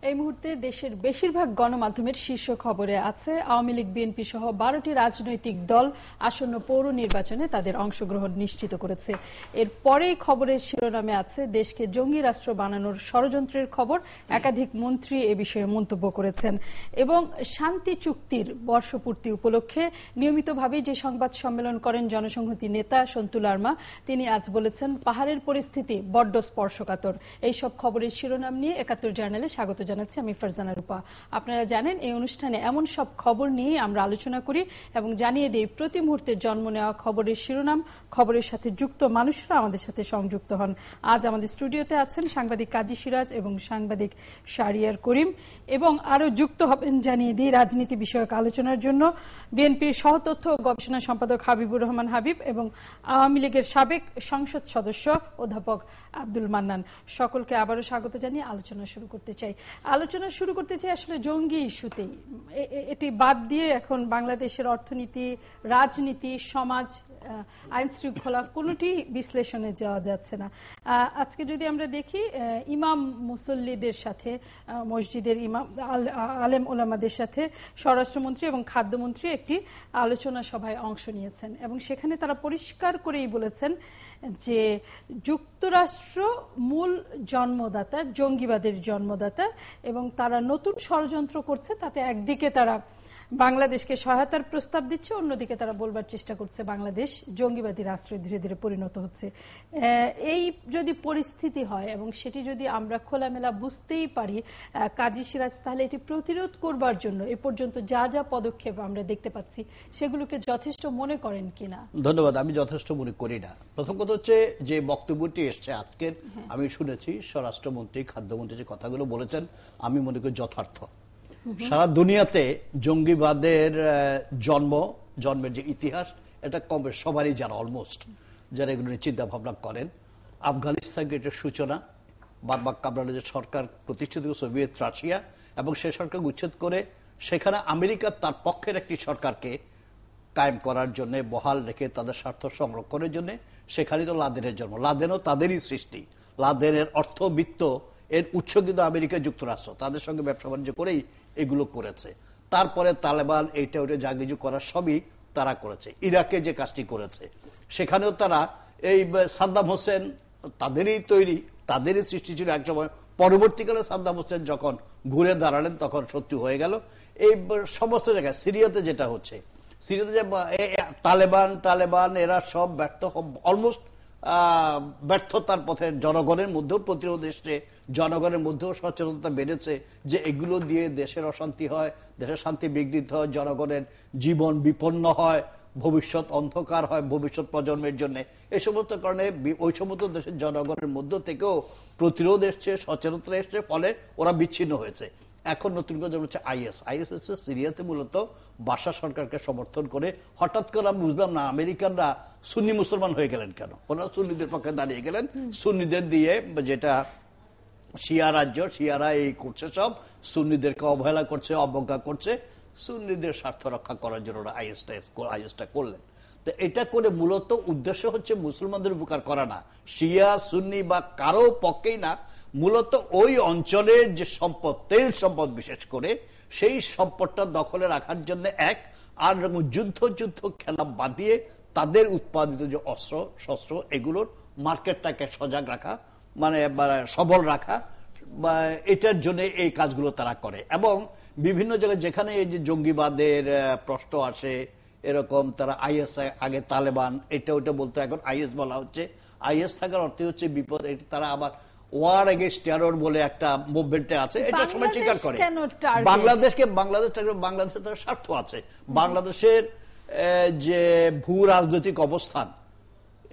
এই মুহূর্তে দেশের বেশিরভাগ গণমাধ্যমের শীর্ষ খবরে আছে আওয়ামী লীগ বিএনপি সহ 12টি রাজনৈতিক দল আসন্ন পৌর নির্বাচনে তাদের অংশগ্রহণ নিশ্চিত করেছে। এরপরেই খবরের শিরোনামে আছে দেশকে জঙ্গি রাষ্ট্র বানানোর ষড়যন্ত্রের খবর। একাধিক মন্ত্রী এ বিষয়ে মন্তব্য করেছেন এবং শান্তি চুক্তির বর্ষপূর্তি উপলক্ষে নিয়মিতভাবেই যে সংবাদ সম্মেলন করেন জনসংহতি নেতা সন্তু লারমা, তিনি আজ বলেছেন পাহাড়ের পরিস্থিতি বড্ড স্পর্শকাতর। এইসব খবরের শিরোনাম নিয়ে ৭১ জার্নালে স্বাগত জানাচ্ছি আমি ফারজানা রূপা। আপনারা জানেন এই অনুষ্ঠানে এমন সব খবর নিয়ে আমরা আলোচনা করি এবং জানিয়ে দিই প্রতি মুহূর্তে জন্ম নেওয়া খবরের শিরোনাম, খবরের সাথে যুক্ত মানুষরা আমাদের সাথে সংযুক্ত হন। আজ আমাদের স্টুডিওতে আছেন সাংবাদিক কাজী সিরাজ এবং সাংবাদিক শাহরিয়ার করিম এবং আরো যুক্ত হবেন জানিয়ে দিই রাজনীতি বিষয়ক আলোচনার জন্য বিএনপির সহতথ্য ও গবেষণা সম্পাদক হাবিবুর রহমান হাবিব এবং আওয়ামী লীগের সাবেক সংসদ সদস্য অধ্যাপক আব্দুল মান্নান। সকলকে আবারও স্বাগত জানিয়ে আলোচনা শুরু করতে চাই। আসলে জঙ্গি ইস্যুতেই। এটি বাদ দিয়ে এখন বাংলাদেশের অর্থনীতি, রাজনীতি, সমাজ, আইন শৃঙ্খলা কোনোটি বিশ্লেষণে যাওয়া যাচ্ছে না। আজকে যদি আমরা দেখি ইমাম মুসল্লিদের সাথে, মসজিদের ইমাম আলেম ওলামাদের সাথে স্বরাষ্ট্রমন্ত্রী এবং খাদ্যমন্ত্রী একটি আলোচনা সভায় অংশ নিয়েছেন এবং সেখানে তারা পরিষ্কার করেই বলেছেন যে যুক্তরাষ্ট্র মূল জন্মদাতা, জঙ্গিবাদের জন্মদাতা এবং তারা নতুন ষড়যন্ত্র করছে। তাতে একদিকে তারা বাংলাদেশকে সহায়তার প্রস্তাব দিচ্ছে, অন্যদিকে তারা বলবার চেষ্টা করছে বাংলাদেশ জঙ্গিবাদী রাষ্ট্রে ধীরে ধীরে পরিণত হচ্ছে। এই যদি পরিস্থিতি হয় এবং সেটি যদি আমরা খোলামেলা বুঝতেই পারি কাজী সিরাজ, তাহলে এটি প্রতিরোধ করবার জন্য এ পর্যন্ত যা যা পদক্ষেপ আমরা দেখতে পাচ্ছি সেগুলোকে যথেষ্ট মনে করেন কিনা? ধন্যবাদ। আমি যথেষ্ট মনে করি না। প্রথম কথা হচ্ছে যে বক্তব্যটি এসছে আজকের, আমি শুনেছি স্বরাষ্ট্রমন্ত্রী, খাদ্যমন্ত্রী যে কথাগুলো বলেছেন আমি মনে করি যথার্থ। সারা দুনিয়াতে জঙ্গিবাদের জন্মের যে ইতিহাস, এটা কমবে সবারই যারা অলমোস্ট যারা এগুলো নিয়ে চিন্তা ভাবনা করেন। আফগানিস্তানকে এটার সূচনা, বারবার কাবরানের যে সরকার প্রতিষ্ঠিত সোভিয়েত রাশিয়া এবং সে সরকারকে উচ্ছেদ করে সেখানে আমেরিকা তার পক্ষের একটি সরকারকে কায়েম করার জন্য বহাল রেখে তাদের স্বার্থ সংরক্ষণের জন্য সেখানে তো লাদেনের জন্ম। লাদেনও তাদেরই সৃষ্টি। লাদেনের অর্থবিত্ত এর উৎস কিন্তু আমেরিকা যুক্তরাষ্ট্র, তাদের সঙ্গে ব্যবসা বাণিজ্য করেই এগুলো করেছে। তারপরে তালেবান এইটা ওইটা যা কিছু করার সবই তারা করেছে। ইরাকে যে কাজটি করেছে সেখানেও তারা এই সাদ্দাম হোসেন তাদেরই তৈরি, তাদেরই সৃষ্টি ছিল একসময়। পরবর্তীকালে সাদ্দাম হোসেন যখন ঘুরে দাঁড়ালেন তখন শত্রু হয়ে গেল। এই সমস্ত জায়গায় সিরিয়াতে যেটা হচ্ছে, সিরিয়াতে যে তালেবান এরা সব অলমোস্ট ব্যর্থতার পথে। জনগণের মধ্যেও প্রতিরোধ এসছে, জনগণের মধ্যেও সচেতনতা বেড়েছে যে এগুলো দিয়ে দেশের অশান্তি হয়, দেশের শান্তি বিঘ্নিত হয়, জনগণের জীবন বিপন্ন হয়, ভবিষ্যৎ অন্ধকার হয় ভবিষ্যৎ প্রজন্মের জন্য। এই সমস্ত কারণে ওই সমস্ত দেশের জনগণের মধ্য থেকেও প্রতিরোধ এসছে, সচেতনতা এসছে, ফলে ওরা বিচ্ছিন্ন হয়েছে। এখন নতুন করে হচ্ছে আইএস হচ্ছে সিরিয়াতে মূলত বাশার সরকারকে সমর্থন করে। হঠাৎ করে আমি বুঝলাম না আমেরিকানরা সুন্নি মুসলমান হয়ে গেলেন কেন। ওনারা সুন্নিদের পক্ষে দাঁড়িয়ে গেলেন। সুন্নিদের দিয়ে যেটা শিয়া রাজ্য, শিয়ারা এই করছে, সব সুন্নিদেরকে অবহেলা করছে, অবজ্ঞা করছে। সুন্নিদের স্বার্থ রক্ষা করার জন্য ওরা আইএসটা করলেন। তো এটা করে মূলত উদ্দেশ্য হচ্ছে মুসলমানদের উপকার করা না, শিয়া সুন্নি বা কারো পক্ষেই না, মূলত ওই অঞ্চলের যে সম্পদ, তেল সম্পদ বিশেষ করে, সেই সম্পদটা দখলে রাখার জন্য আর যুদ্ধ খেলা বাদিয়ে তাদের উৎপাদিত যে অস্ত্র শস্ত্র এগুলোর মার্কেটটাকে সজাগ রাখা, মানে সবল রাখা, এটার জন্য এই কাজগুলো তারা করে। এবং বিভিন্ন জায়গায় যেখানে এই যে জঙ্গিবাদের প্রশ্ন আসে এরকম, তারা আইএস, আগে তালেবান এটা ওইটা বলতো, এখন আইএস বলা হচ্ছে। আইএস থাকার অর্থে হচ্ছে বিপদ। তারা আবার ওয়ার এগেইনস্ট টেরর বলে একটা মুভমেন্টে আছে, এটা সবাই স্বীকার করে। বাংলাদেশের তার স্বার্থ আছে। বাংলাদেশের যে ভূ রাজনৈতিক অবস্থান,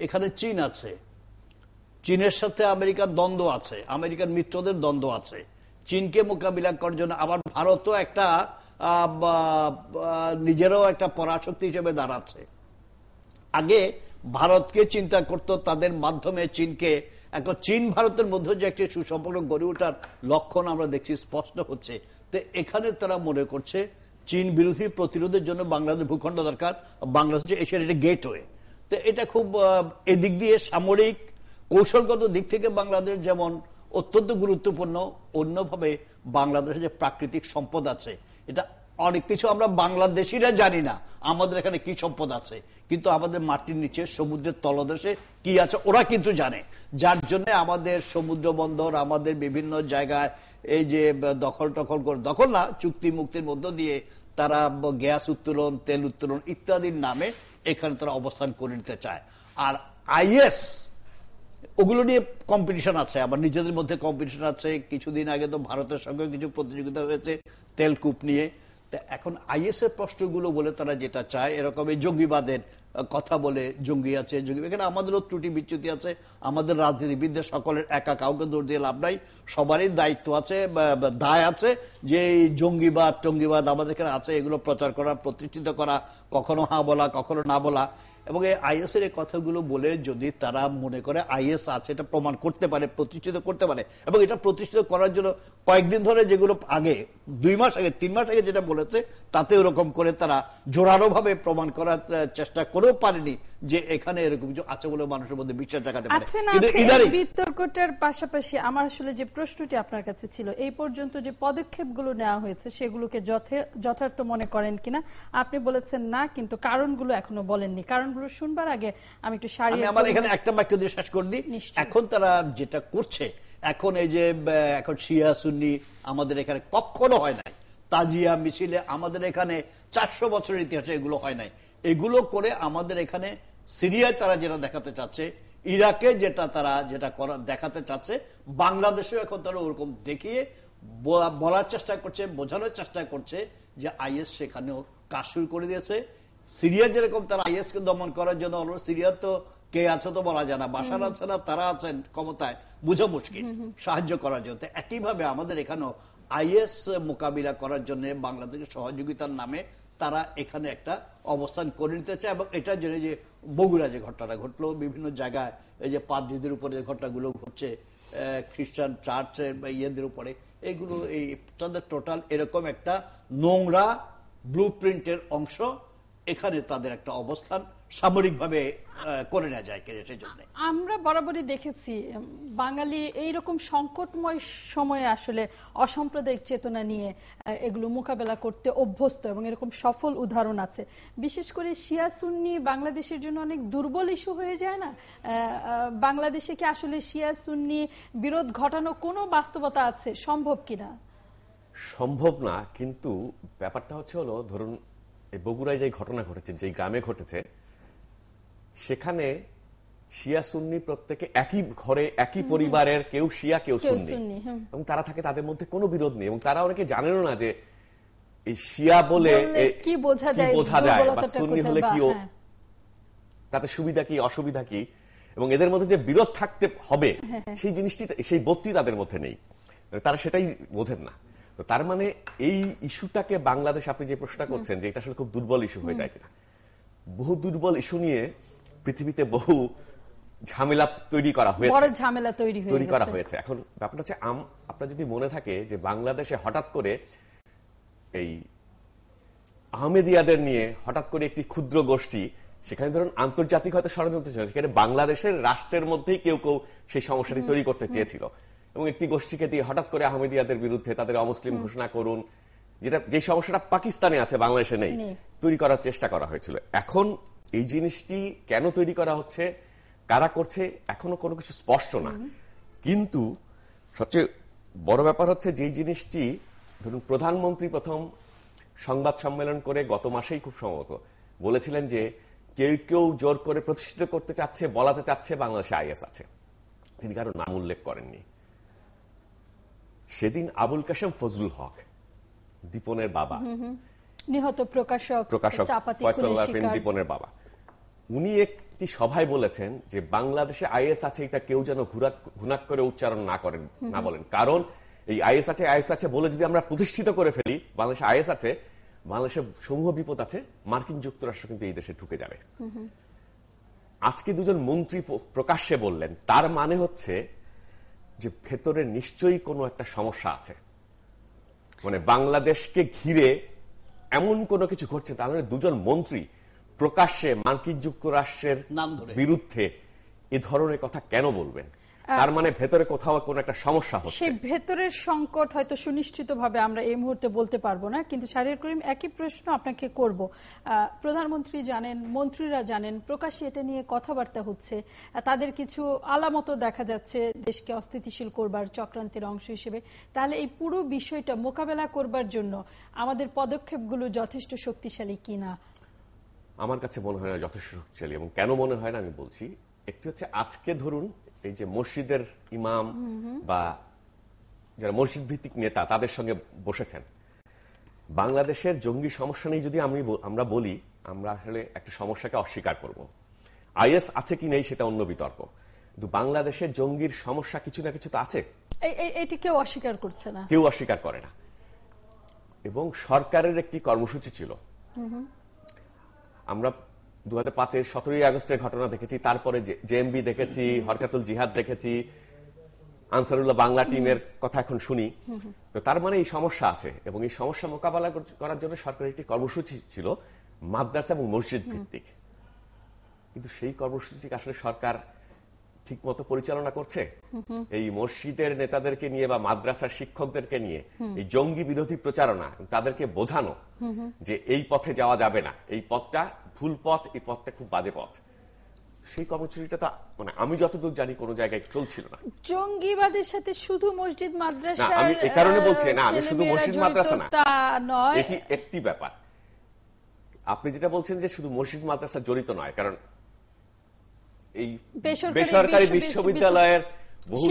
এখানে চীন আছে, চীনের সাথে আমেরিকার দ্বন্দ্ব আছে, আমেরিকার মিত্রদের দ্বন্দ্ব আছে। চীনকে মোকাবিলা করার জন্য আবার ভারতও একটা নিজেরও একটা পরাশক্তি হিসেবে দাঁড়াচ্ছে। আগে ভারতকে চিন্তা করত, তাদের মাধ্যমে চীনকে, এখন চীন ভারতের মধ্যে যে একটি সুসম্পর্ক গড়ে ওঠার লক্ষণ আমরা দেখছি স্পষ্ট হচ্ছে। তো এখানে তারা মনে করছে চীন বিরোধী প্রতিরোধের জন্য বাংলাদেশ ভূখণ্ড দরকার, বাংলাদেশ এশিয়ার একটা গেটওয়ে। তো এটা খুব এদিক দিয়ে সামরিক কৌশলগত দিক থেকে বাংলাদেশ যেমন অত্যন্ত গুরুত্বপূর্ণ। অন্যভাবে বাংলাদেশের যে প্রাকৃতিক সম্পদ আছে, এটা অনেক কিছু আমরা বাংলাদেশিরা জানি না আমাদের এখানে কি সম্পদ আছে, কিন্তু আমাদের মাটির নিচে সমুদ্রের তলদেশে কি আছে ওরা কিন্তু জানে। যার জন্য আমাদের সমুদ্র বন্দর, আমাদের বিভিন্ন জায়গায় এই যে দখল না, চুক্তি মুক্তির মধ্য দিয়ে তারা গ্যাস উত্তোলন, তেল উত্তোলন ইত্যাদির নামে এখানে তারা অবস্থান করে নিতে চায়। আর আইএস ওগুলো নিয়ে কম্পিটিশন আছে, আবার নিজেদের মধ্যে কম্পিটিশন আছে। কিছুদিন আগে তো ভারতের সঙ্গে কিছু প্রতিযোগিতা হয়েছে তেলকূপ নিয়ে। এখন আইএস এর প্রশ্নগুলো বলে তারা যেটা চায়, এরকম এই জঙ্গিবাদের কথা বলে, জঙ্গি আছে, এখানে আমাদেরও ত্রুটি বিচ্যুতি আছে। আমাদের রাজনীতিবিদদের সকলের একা কাউকে দৌড় দিয়ে লাভ নাই, সবারই দায়িত্ব আছে, দায় আছে যে জঙ্গিবাদ আমাদের এখানে আছে, এগুলো প্রচার করা, প্রতিষ্ঠিত করা, কখনো হা বলা, কখনো না বলা। এবং এই আইএস এর কথাগুলো বলে যদি তারা মনে করে আইএস আছে, এটা প্রমাণ করতে পারে, প্রতিষ্ঠিত করতে পারে, এবং এটা প্রতিষ্ঠিত করার জন্য কয়েকদিন ধরে যেগুলো আগে 2 মাস আগে 3 মাস আগে যেটা বলেছে, তাতে ওরকম করে তারা জোরালো ভাবে প্রমাণ করার চেষ্টা করেও পারেনি যে এখানে এরকম কিছু আছে বলে মানুষের মধ্যে বিশ্বাস জাগাতে পারে। কিন্তু ইদারিং বিতর্কটার পাশাপাশি আমার আসলে যে প্রশ্নটি আপনার কাছে ছিল, এই পর্যন্ত যে পদক্ষেপগুলো নেওয়া হয়েছে সেগুলোকে যথার্থ মনে করেন কিনা? আপনি বলেছেন না, কিন্তু কারণগুলো এখনো বলেননি। কারণগুলো শুনবার আগে আমি একটু আমার এখানে একটা বাক্য দিয়ে শেষ করে দিই। এখন তারা যেটা করছে, এখন এই যে এখন শিয়া সুন্নি আমাদের এখানে কখনো হয় নাই, তাজিয়া মিছিলে আমাদের এখানে 400 বছরের ইতিহাসে এগুলো হয় নাই। এগুলো করে আমাদের এখানে সিরিয়ায় তারা যেটা দেখাতে চাচ্ছে, ইরাকে তারা যেটা দেখাতে চাচ্ছে, বাংলাদেশেও এখন তারা ওরকম দেখিয়ে বলার চেষ্টা করছে, বোঝানোর চেষ্টা করছে যে আইএস সেখানেও কাজ শুরু করে দিয়েছে। সিরিয়া যেরকম তারা আইএস কে দমন করার জন্য, সিরিয়া তো কে আছে তো বলা যায় না, বাশার আছে না, তারা আছেন ক্ষমতায়, বুঝা মুশকিল, সাহায্য করার জন্য। একইভাবে আমাদের এখানেও আইএস মোকাবিলা করার জন্য বাংলাদেশের সহযোগিতার নামে তারা এখানে একটা অবস্থান করে নিতে চায়। এবং এটার জন্য যে বগুড়া যে ঘটনাটা ঘটলো, বিভিন্ন জায়গায় এই যে পাদ্রীদের উপরে যে ঘটনাগুলো ঘটছে, খ্রিস্টান চার্চের বা ইয়েদের উপরে, এগুলো এই তাদের টোটাল এরকম একটা নোংরা ব্লু প্রিন্টের অংশ। এখানে তাদের একটা অবস্থান সামরিকভাবে করে নেওয়া যায় কিনা, সেই জন্য আমরা বরাবরই দেখেছি বাঙালি এইরকম সংকটময় সময়ে আসলে অসাম্প্রদায়িক চেতনা নিয়ে এগুলো মোকাবেলা করতে অভ্যস্ত, এবং এরকম সফল উদাহরণ আছে। বিশেষ করে শিয়া সুন্নি বাংলাদেশের জন্য অনেক দুর্বল ইস্যু হয়ে যায় না? বাংলাদেশে কি আসলে শিয়া সুন্নি বিরোধ ঘটানো কোনো বাস্তবতা আছে? সম্ভব কিনা? সম্ভব না, কিন্তু ব্যাপারটা হলো ধরুন বগুড়ায় যে ঘটনা ঘটেছে, যে গ্রামে ঘটেছে, সেখানে শিয়া সুন্নি প্রত্যেকে একই ঘরে, একই পরিবারের, কেউ শিয়া কেউ সুন্নি, এবং তারা থাকে, তাদের মধ্যে কোনো বিরোধ নেই। এবং তারা অনেকে জানেনও না যে এই শিয়া বলে কি বোঝা যায় বা সুন্নি হলে কি, তাতে সুবিধা কি অসুবিধা কি, এবং এদের মধ্যে যে বিরোধ থাকতে হবে সেই জিনিসটি, সেই বোধটি তাদের মধ্যে নেই, তারা সেটাই বোঝেন না। তো তার মানে এই ইস্যুটাকে বাংলাদেশ, আপনি যে প্রশ্নটা করছেন যে এটা আসলে খুব দুর্বল ইস্যু হয়ে যায় কিনা, বহু দুর্বল ইস্যু নিয়ে পৃথিবীতে বহু ঝামেলা তৈরি করা হয়েছে, বড় ঝামেলা তৈরি করা হয়েছে। এখন ব্যাপারটা হচ্ছে, আপনার যদি মনে থাকে যে বাংলাদেশে হঠাৎ করে এই আহমেদিয়াদের নিয়ে হঠাৎ করে একটি ক্ষুদ্র গোষ্ঠী, সেখানে ধরুন আন্তর্জাতিক হয়তো ষড়যন্ত্র ছিল, সেখানে বাংলাদেশের রাষ্ট্রের মধ্যেই কেউ কেউ সেই সমস্যাটি তৈরি করতে চেয়েছিল, এবং একটি গোষ্ঠীকে দিয়ে হঠাৎ করে আহমেদিয়াদের বিরুদ্ধে তাদের অমুসলিম ঘোষণা করুন, যে সমস্যাটা পাকিস্তানে আছে বাংলাদেশে নেই, তৈরি করার চেষ্টা করা হয়েছিল। এখন এই জিনিসটি কেন তৈরি করা হচ্ছে, কারা করছে, এখনো কোনো কিছু স্পষ্ট না। কিন্তু সবচেয়ে বড় ব্যাপার হচ্ছে যে জিনিসটি, ধরুন প্রধানমন্ত্রী প্রথম সংবাদ সম্মেলন করে গত মাসেই খুব সম্ভবত বলেছিলেন যে কেউ কেউ জোর করে প্রতিষ্ঠিত করতে চাচ্ছে, বলাতে চাচ্ছে বাংলাদেশে আইএস আছে। তিনি কারো নাম উল্লেখ করেননি। সেদিন আবুল কাশেম ফজলুল হক, দীপনের বাবা, নিহত প্রকাশক ফয়সাল আরফিন দীপনের বাবা, উনি একটি সভায় বলেছেন যে বাংলাদেশে আইএস আছে, এটা কেউ যেন ঘুণাক করে উচ্চারণ না বলেন, কারণ এই আইএস আছে বলে যদি আমরা প্রতিষ্ঠিত করে ফেলি বাংলাদেশে আইএস আছে, বাংলাদেশে সমূহ বিপদ আছে, মার্কিন যুক্তরাষ্ট্র কিন্তু এই দেশে ঢুকে যাবে। আজকে দুজন মন্ত্রী প্রকাশ্যে বললেন, তার মানে হচ্ছে যে ভেতরে নিশ্চয়ই কোনো একটা সমস্যা আছে, মানে বাংলাদেশকে ঘিরে এমন কোনো কিছু ঘটছে। তাহলে দুজন মন্ত্রী প্রকাশ্যে মার্কিন যুক্তরাষ্ট্রের বিরুদ্ধে এ ধরনের কথা কেন বলবেন? তার মানে ভেতরে কোথাও কোনো একটা সমস্যা হচ্ছে। সেই ভেতরের সংকট হয়তো সুনিশ্চিতভাবে আমরা এই মুহূর্তে বলতে পারবো না, কিন্তু শাহরিয়ার করিম একই প্রশ্ন আপনাকে করব। প্রধানমন্ত্রী জানেন, মন্ত্রীরা জানেন, প্রকাশ্যে এটা নিয়ে কথাবার্তা হচ্ছে, তাদের কিছু আলামত দেখা যাচ্ছে দেশকে অস্থিতিশীল করবার চক্রান্তের অংশ হিসেবে। তাহলে এই পুরো বিষয়টা মোকাবেলা করবার জন্য আমাদের পদক্ষেপগুলো যথেষ্ট শক্তিশালী কিনা? আমার কাছে মনে হয় না যথেষ্ট শক্তিশালী। এবং কেন মনে হয় না আমি বলছি। একটি হচ্ছে, আজকে ধরুন এই যে মসজিদের ইমাম বা যারা মসজিদ ভিত্তিক নেতা তাদের সঙ্গে বসেছেন, বাংলাদেশের জঙ্গি সমস্যা নেই যদি আমরা বলি, আমরা আসলে একটা সমস্যাকে অস্বীকার করব। আইএস আছে কি নেই সেটা অন্য বিতর্ক, কিন্তু বাংলাদেশের জঙ্গির সমস্যা কিছু না কিছু তো আছে। এটি কেউ অস্বীকার করছে না, কেউ অস্বীকার করে না। এবং সরকারের একটি কর্মসূচি ছিল। আমরা 2005-এর 17ই আগস্টের ঘটনা দেখেছি, তারপরে জেএমবি দেখেছি, হরকাতুল জিহাদ দেখেছি, আনসারুল্লাহ বাংলা টিমের কথা এখন শুনি। তো তার মানে এই সমস্যা আছে, এবং এই সমস্যা মোকাবেলা করার জন্য সরকারের একটি কর্মসূচি ছিল মাদ্রাসা এবং মসজিদ ভিত্তিক। কিন্তু সেই কর্মসূচি আসলে সরকার ঠিক মতো পরিচালনা করছে? এই মসজিদের নেতাদেরকে নিয়ে বা মাদ্রাসার শিক্ষকদেরকে নিয়ে এই জঙ্গি বিরোধী প্রচারণা, তাদেরকে বোঝানো যে এই পথে যাওয়া যাবে না, এই পথটা ভুল পথ, এই পথটা খুব বাজে পথ, সেই কর্মসূচিটা তো মানে আমি যতদূর জানি কোনো জায়গায় চলছিল না। জঙ্গিবাদের সাথে শুধু মসজিদ মাদ্রাসা, আমি এই কারণে বলছি না, আমি শুধু মসজিদ মাদ্রাসা না, এটি একটি ব্যাপার। আপনি যেটা বলছেন যে শুধু মসজিদ মাদ্রাসা জড়িত নয়, কারণ এই বেসরকারি বিশ্ববিদ্যালয়ের বহু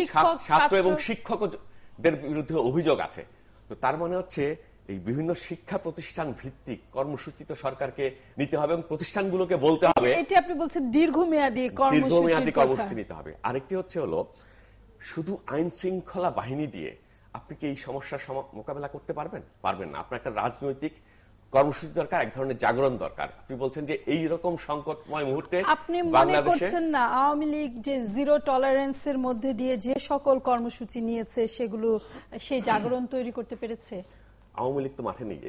ছাত্র এবং শিক্ষকদের বিরুদ্ধে অভিযোগ আছে। তো তার মানে হচ্ছে এই বিভিন্ন শিক্ষা প্রতিষ্ঠান ভিত্তিক কর্মসূচি তো সরকারকে নিতে হবে এবং প্রতিষ্ঠানগুলোকে বলতে হবে, এটি আপনি বলছেন দীর্ঘমেয়াদী কর্মসূচি নিতে হবে। আরেকটি হচ্ছে হলো, শুধু আইন শৃঙ্খলা বাহিনী দিয়ে আপনি কি এই সমস্যার মোকাবেলা করতে পারবেন? পারবেন না। আপনার একটা রাজনৈতিক কর্মসূচি দরকার, এক ধরনের জাগরণ দরকার। আপনি বলছেন যে এই রকম সংকটময় মুহূর্তে আপনি মনে করছেন না আওয়ামী লীগ যে জিরো টলারেন্সের মধ্যে দিয়ে যে সকল কর্মসূচি নিয়েছে সেগুলো সেই জাগরণ তৈরি করতে পেরেছে? আওয়ামী লীগ তো মাঠে নেই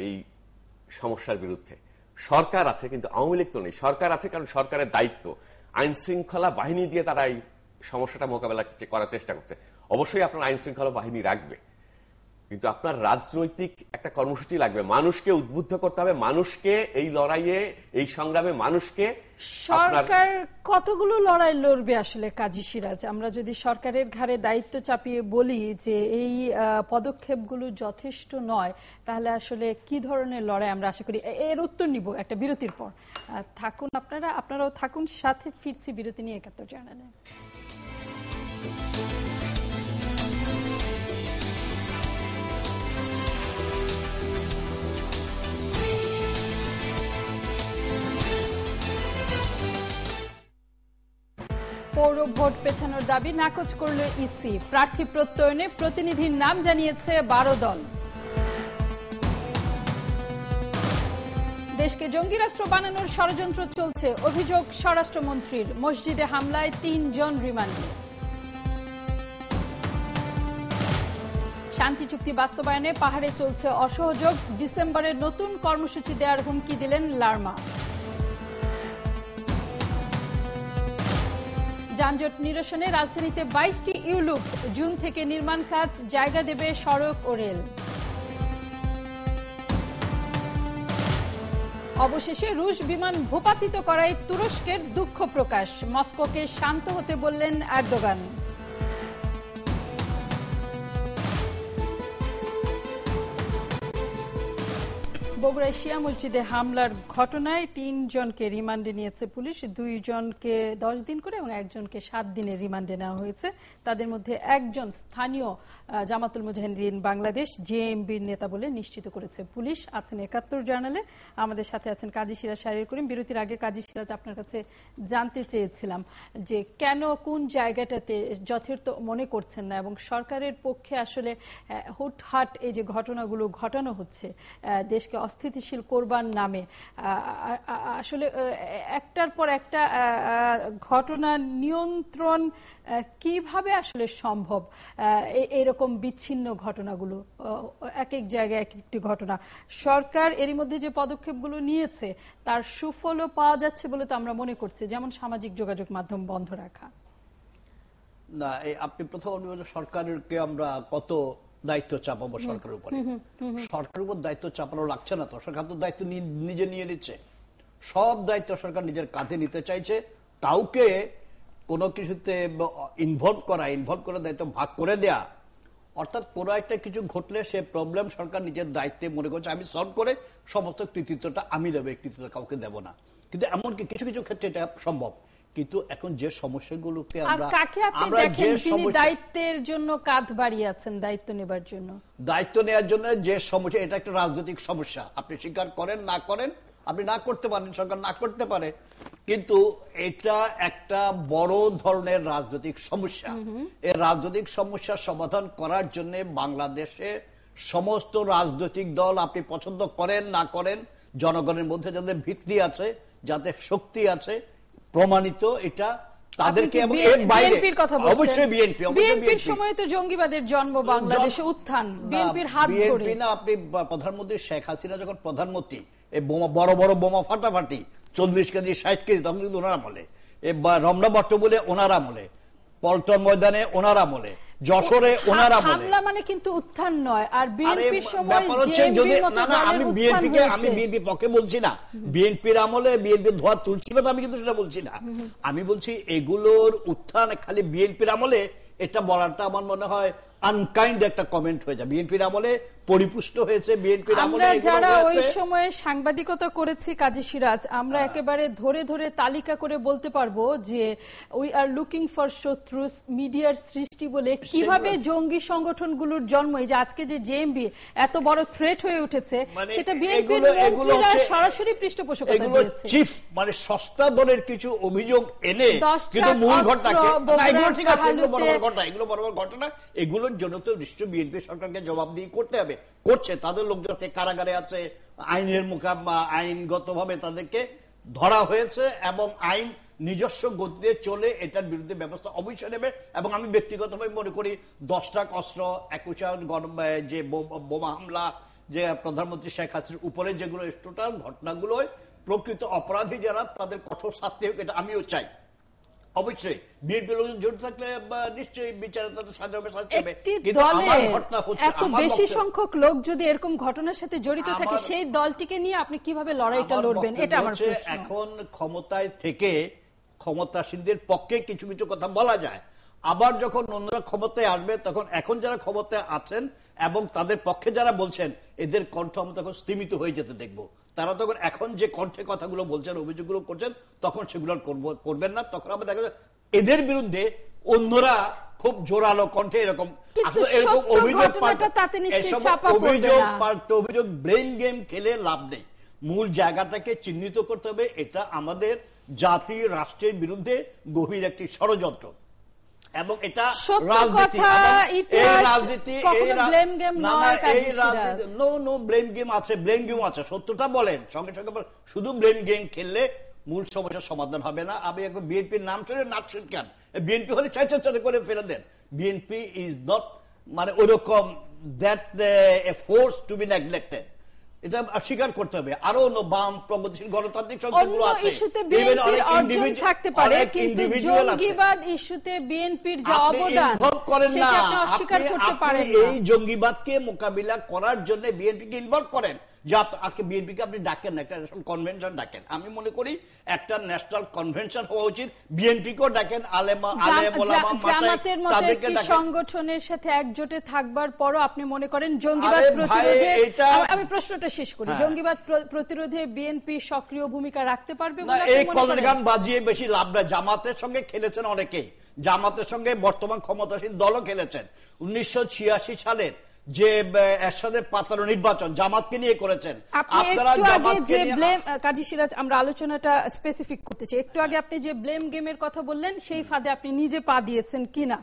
এই সমস্যার বিরুদ্ধে। সরকার আছে, কিন্তু আওয়ামী লীগ তো নেই। সরকার আছে কারণ সরকারের দায়িত্ব, আইন শৃঙ্খলা বাহিনী দিয়ে তারা এই সমস্যাটা মোকাবেলা করার চেষ্টা করছে। অবশ্যই আপনার আইন শৃঙ্খলা বাহিনী রাখবে, কিন্তু আপনার রাজনৈতিক একটা কর্মসূচি লাগবে। মানুষকে উদ্বুদ্ধ করতে হবে, মানুষকে এই লড়াইয়ে, এই সংগ্রামে মানুষকে। সরকার কতগুলো লড়াই লড়বে আসলে কাজী সিরাজ? আমরা যদি সরকারের ঘাড়ে দায়িত্ব চাপিয়ে বলি যে এই পদক্ষেপগুলো যথেষ্ট নয়, তাহলে আসলে কি ধরনের লড়াই আমরা আশা করি? এর উত্তর নিব একটা বিরতির পর। থাকুন আপনারাও থাকুন সাথে, ফিরছি বিরতি নিয়ে ৭১ জানালে। পৌর ভোট পেছানোর দাবি নাকচ করল ইসি। প্রার্থী প্রত্যয়নে প্রতিনিধির নাম জানিয়েছে 12 দল। দেশকে জঙ্গি রাষ্ট্র বানানোর ষড়যন্ত্র চলছে, অভিযোগ স্বরাষ্ট্রমন্ত্রীর। মসজিদে হামলায় 3 জন রিমান্ডে। শান্তি চুক্তি বাস্তবায়নে পাহাড়ে চলছে অসহযোগ, ডিসেম্বরের নতুন কর্মসূচি দেওয়ার হুমকি দিলেন লারমা। যানজট নিরসনে রাজধানীতে 22টি ইউলুপ, জুন থেকে নির্মাণ কাজ, জায়গা দেবে সড়ক ও রেল। অবশেষে রুশ বিমান ভূপাতিত করায় তুরস্কের দুঃখ প্রকাশ, মস্কোকে শান্ত হতে বললেন এরদোগান। বগুড়ায় শিয়া মসজিদে হামলার ঘটনায় 3 জনকে রিমান্ডে নিয়েছে পুলিশ। 2 জনকে 10 দিন করে এবং 1 জনকে 7 দিনের রিমান্ডে নেওয়া হয়েছে। তাদের মধ্যে একজন স্থানীয় জামাতুল মুজাহিদিন বাংলাদেশ জেএমবির নেতা বলে নিশ্চিত করেছে পুলিশ। আছেন ৭১ জার্নালে, আমাদের সাথে আছেন কাজী সিরাজ শাহরিয়ার করিম। বিরতির আগে কাজী সিরাজ, আপনার কাছে জানতে চেয়েছিলাম যে কেন কোন জায়গাটাতে যথার্থ মনে করছেন না, এবং সরকারের পক্ষে আসলে হুটহাট এই যে ঘটনাগুলো ঘটানো হচ্ছে দেশকে অস্থিতিশীল করবার নামে, আসলে একটার পর একটা ঘটনা নিয়ন্ত্রণ কিভাবে আসলে সম্ভব? এরকম বিচ্ছিন্ন ঘটনাগুলো এক এক জায়গায় এক একটি ঘটনা। সরকার এরই মধ্যে যে পদক্ষেপগুলো নিয়েছে তার সুফলও পাওয়া যাচ্ছে বলে তো আমরা মনে করছি, যেমন সামাজিক যোগাযোগ মাধ্যম বন্ধ রাখা। না, আপনি প্রথম সরকারকে আমরা কত দায়িত্ব চাপাবো সরকারের উপরে? সরকারের উপর দায়িত্ব চাপানো লাগছে না তো, সরকার তো দায়িত্ব নিজে নিয়ে নিচ্ছে। সব দায়িত্ব সরকার নিজের কাঁধে নিতে চাইছে, কাউকে কোনো কিছুতে ইনভলভ করে দায়িত্ব ভাগ করে দেয়া, অর্থাৎ কোনো একটা কিছু ঘটলে সে প্রবলেম সরকার নিজের দায়িত্বে মনে করছে আমি সলভ করে সমস্ত কৃতিত্বটা আমি দেবো, এই কৃতিত্ব কাউকে দেব না। কিন্তু এমনকি কিছু কিছু ক্ষেত্রে এটা সম্ভব। কিন্তু এখন যে সমস্যাগুলোকে দায়িত্বের জন্য কাঁধ বাড়িয়ে আছেন, দায়িত্ব নেবার জন্য, দায়িত্ব নেওয়ার জন্য যে সমস্যা, এটা একটা রাজনৈতিক সমস্যা। আপনি স্বীকার করেন না করেন, আপনি না করতে পারেন, সরকার না করতে পারে, কিন্তু এটা একটা বড় ধরনের রাজনৈতিক সমস্যা। এই রাজনৈতিক সমস্যার সমাধান করার জন্য বাংলাদেশে সমস্ত রাজনৈতিক দল, আপনি পছন্দ করেন না করেন, জনগণের মধ্যে যাদের ভিত্তি আছে, যাদের শক্তি আছে, প্রমাণিত এটা, তাদেরকে বিএনপির কথা বলছেন। অবশ্যই বিএনপির সময় তো জঙ্গিবাদের জন্ম, বাংলাদেশে উত্থান বিএনপির হাত ধরে। না, আপনি প্রধানমন্ত্রী শেখ হাসিনা যখন প্রধানমন্ত্রী, এই বড় বড় বোমা ফাটাফাটি 40 কেজি 60 কেজি, তখন কিন্তু ওনারা বলে, রমনা বট্ট বলে ওনারা বলে, পল্টন ময়দানে ওনারা বলে, যশোরে ওনারা বলে, হামলা মানে কিন্তু উত্থান নয়। আর বিএনপির সময় আমি বিএনপি পক্ষে বলছি না, বিএনপির আমলে বিএনপির ধোয়া তুলছি না, আমি কিন্তু সেটা বলছি না। আমি বলছি এগুলোর উত্থান খালি বিএনপির আমলে, এটা বলাটা আমার মনে হয় আনকাইন্ড একটা কমেন্ট হয়ে যায়। বিএনপির আমলে পরিপুষ্ট হয়েছে, বিএনপির আমলে যারা ওই সময়ে সাংবাদিকতা করেছি কাজী সিরাজ, আমরা একেবারে ধরে ধরে তালিকা করে বলতে পারবো যে উই আর লুকিং ফর শত্রুস, মিডিয়ার সৃষ্টি বলে কিভাবে জঙ্গি সংগঠনগুলোর জন্ম, এই যে আজকে যে জেএমবি এত বড় থ্রেট হয়ে উঠেছে, সেটা বিএনপির মন্ত্রীরা সরাসরি পৃষ্ঠপোষকতা দিয়েছে। চিফ মানে সস্তা দলের কিছু অভিযোগ এনে, কিন্তু মূল ঘটনাকে, এগুলো ঠিক আছে, এগুলো বড় বড় ঘটনা, এগুলোর জন্য তো নিশ্চয়ই বিএনপি সরকারকে জবাবদিহি করতে হবে, করছে। তাদের লোকজনকে কারাগারে আছে, আইনের আইনগতভাবে তাদেরকে ধরা হয়েছে, এবং আইন নিজস্ব গতিতে চলে এটার বিরুদ্ধে ব্যবস্থা অবশ্যই নেবে। এবং আমি ব্যক্তিগতভাবে মনে করি 10টা অস্ত্র, 21 যে বোমা হামলা, যে প্রধানমন্ত্রী শেখ হাসিনার উপরে যেগুলো টোটাল ঘটনাগুলো, প্রকৃত অপরাধী যারা, তাদের কঠোর শাস্তি হোক, এটা আমিও চাই। অবশ্যই বিএনপি লোকজন জড়িত থাকলে নিশ্চয়ই বিচারে তাদের সাজা হবে, শাস্তি হবে। কিন্তু আমার ঘটনা হচ্ছে, এত বেশি সংখ্যক লোক যদি এরকম ঘটনার সাথে জড়িত থাকে, সেই দলটিকে নিয়ে আপনি কিভাবে লড়াইটা লড়বেন, এটা আমার প্রশ্ন। এখন ক্ষমতায় থেকে ক্ষমতাসীনদের পক্ষে কিছু কিছু কথা বলা যায়, আবার যখন অন্যরা ক্ষমতায় আসবে, তখন এখন যারা ক্ষমতায় আছেন এবং তাদের পক্ষে যারা বলছেন, এদের কণ্ঠ আমরা তখন স্তীমিত হয়ে যেতে দেখবো। তারা তখন এখন যে কণ্ঠে কথাগুলো বলছেন, অভিযোগগুলো করছেন, তখন সেগুলো করবেন না। তখন আমরা দেখা যায় এদের বিরুদ্ধে অন্যরা খুব জোরালো কণ্ঠে এরকম অভিযোগ ব্লেম গেম খেলে লাভ নেই। মূল জায়গাটাকে চিহ্নিত করতে হবে, এটা আমাদের জাতি রাষ্ট্রের বিরুদ্ধে গভীর একটি ষড়যন্ত্র, এবং এটা রাজনীতি, ব্লেম গেম আছে, ব্লেম গেম আছে, সত্যটা বলেন, সঙ্গে সঙ্গে শুধু ব্লেম গেম খেললে মূল সমস্যার সমাধান হবে না। আমি এখন বিএনপির নাম শুনে নাকশুন কেন, বিএনপি হলে চাই করে ফেলে দেন। বিএনপি ইজ নট মানে ওরকম that a force to B neglected, এটা স্বীকার করতে হবে। আরো বাম প্রগতিশীল গণতান্ত্রিক সংগঠনগুলো আছে, থাকতে পারে, কিন্তু জঙ্গিবাদ ইস্যুতে বিএনপির যে অবদান সেটা আপনি অস্বীকার করতে পারেন না। এই জঙ্গিবাদকে মোকাবিলা করার জন্য বিএনপিকে ইনভলভ করেন, যে আজকে বিএনপিকে আপনি ডাকেন না, একটা ন্যাশনাল কনভেনশন ডাকেন। আমি মনে করি একটা ন্যাশনাল কনভেনশন হওয়া উচিত, বিএনপিকেও ডাকেন, জামাতের মতো একটি সংগঠনের সাথে একজোটে থাকবার পরও আপনি মনে করেন জঙ্গিবাদ প্রতিরোধে, আমি প্রশ্নটা শেষ করি, জঙ্গিবাদ প্রতিরোধে বিএনপি সক্রিয় ভূমিকা রাখতে পারবে বলে এই কলগান বাজিয়ে বেশি লাভ নাই। জামাতের সঙ্গে খেলেছেন অনেকেই, জামাতের সঙ্গে বর্তমান ক্ষমতাসীন দলও খেলেছেন। 1986 সালের যে এরশাদের পাতানো নির্বাচন জামাতকে নিয়ে করেছেন আপনারা। কাজী সিরাজ, আমরা আলোচনাটা স্পেসিফিক করতে চাই। একটু আগে আপনি যে ব্লেম গেমের কথা বললেন, সেই ফাঁদে আপনি নিজে পা দিয়েছেন কিনা?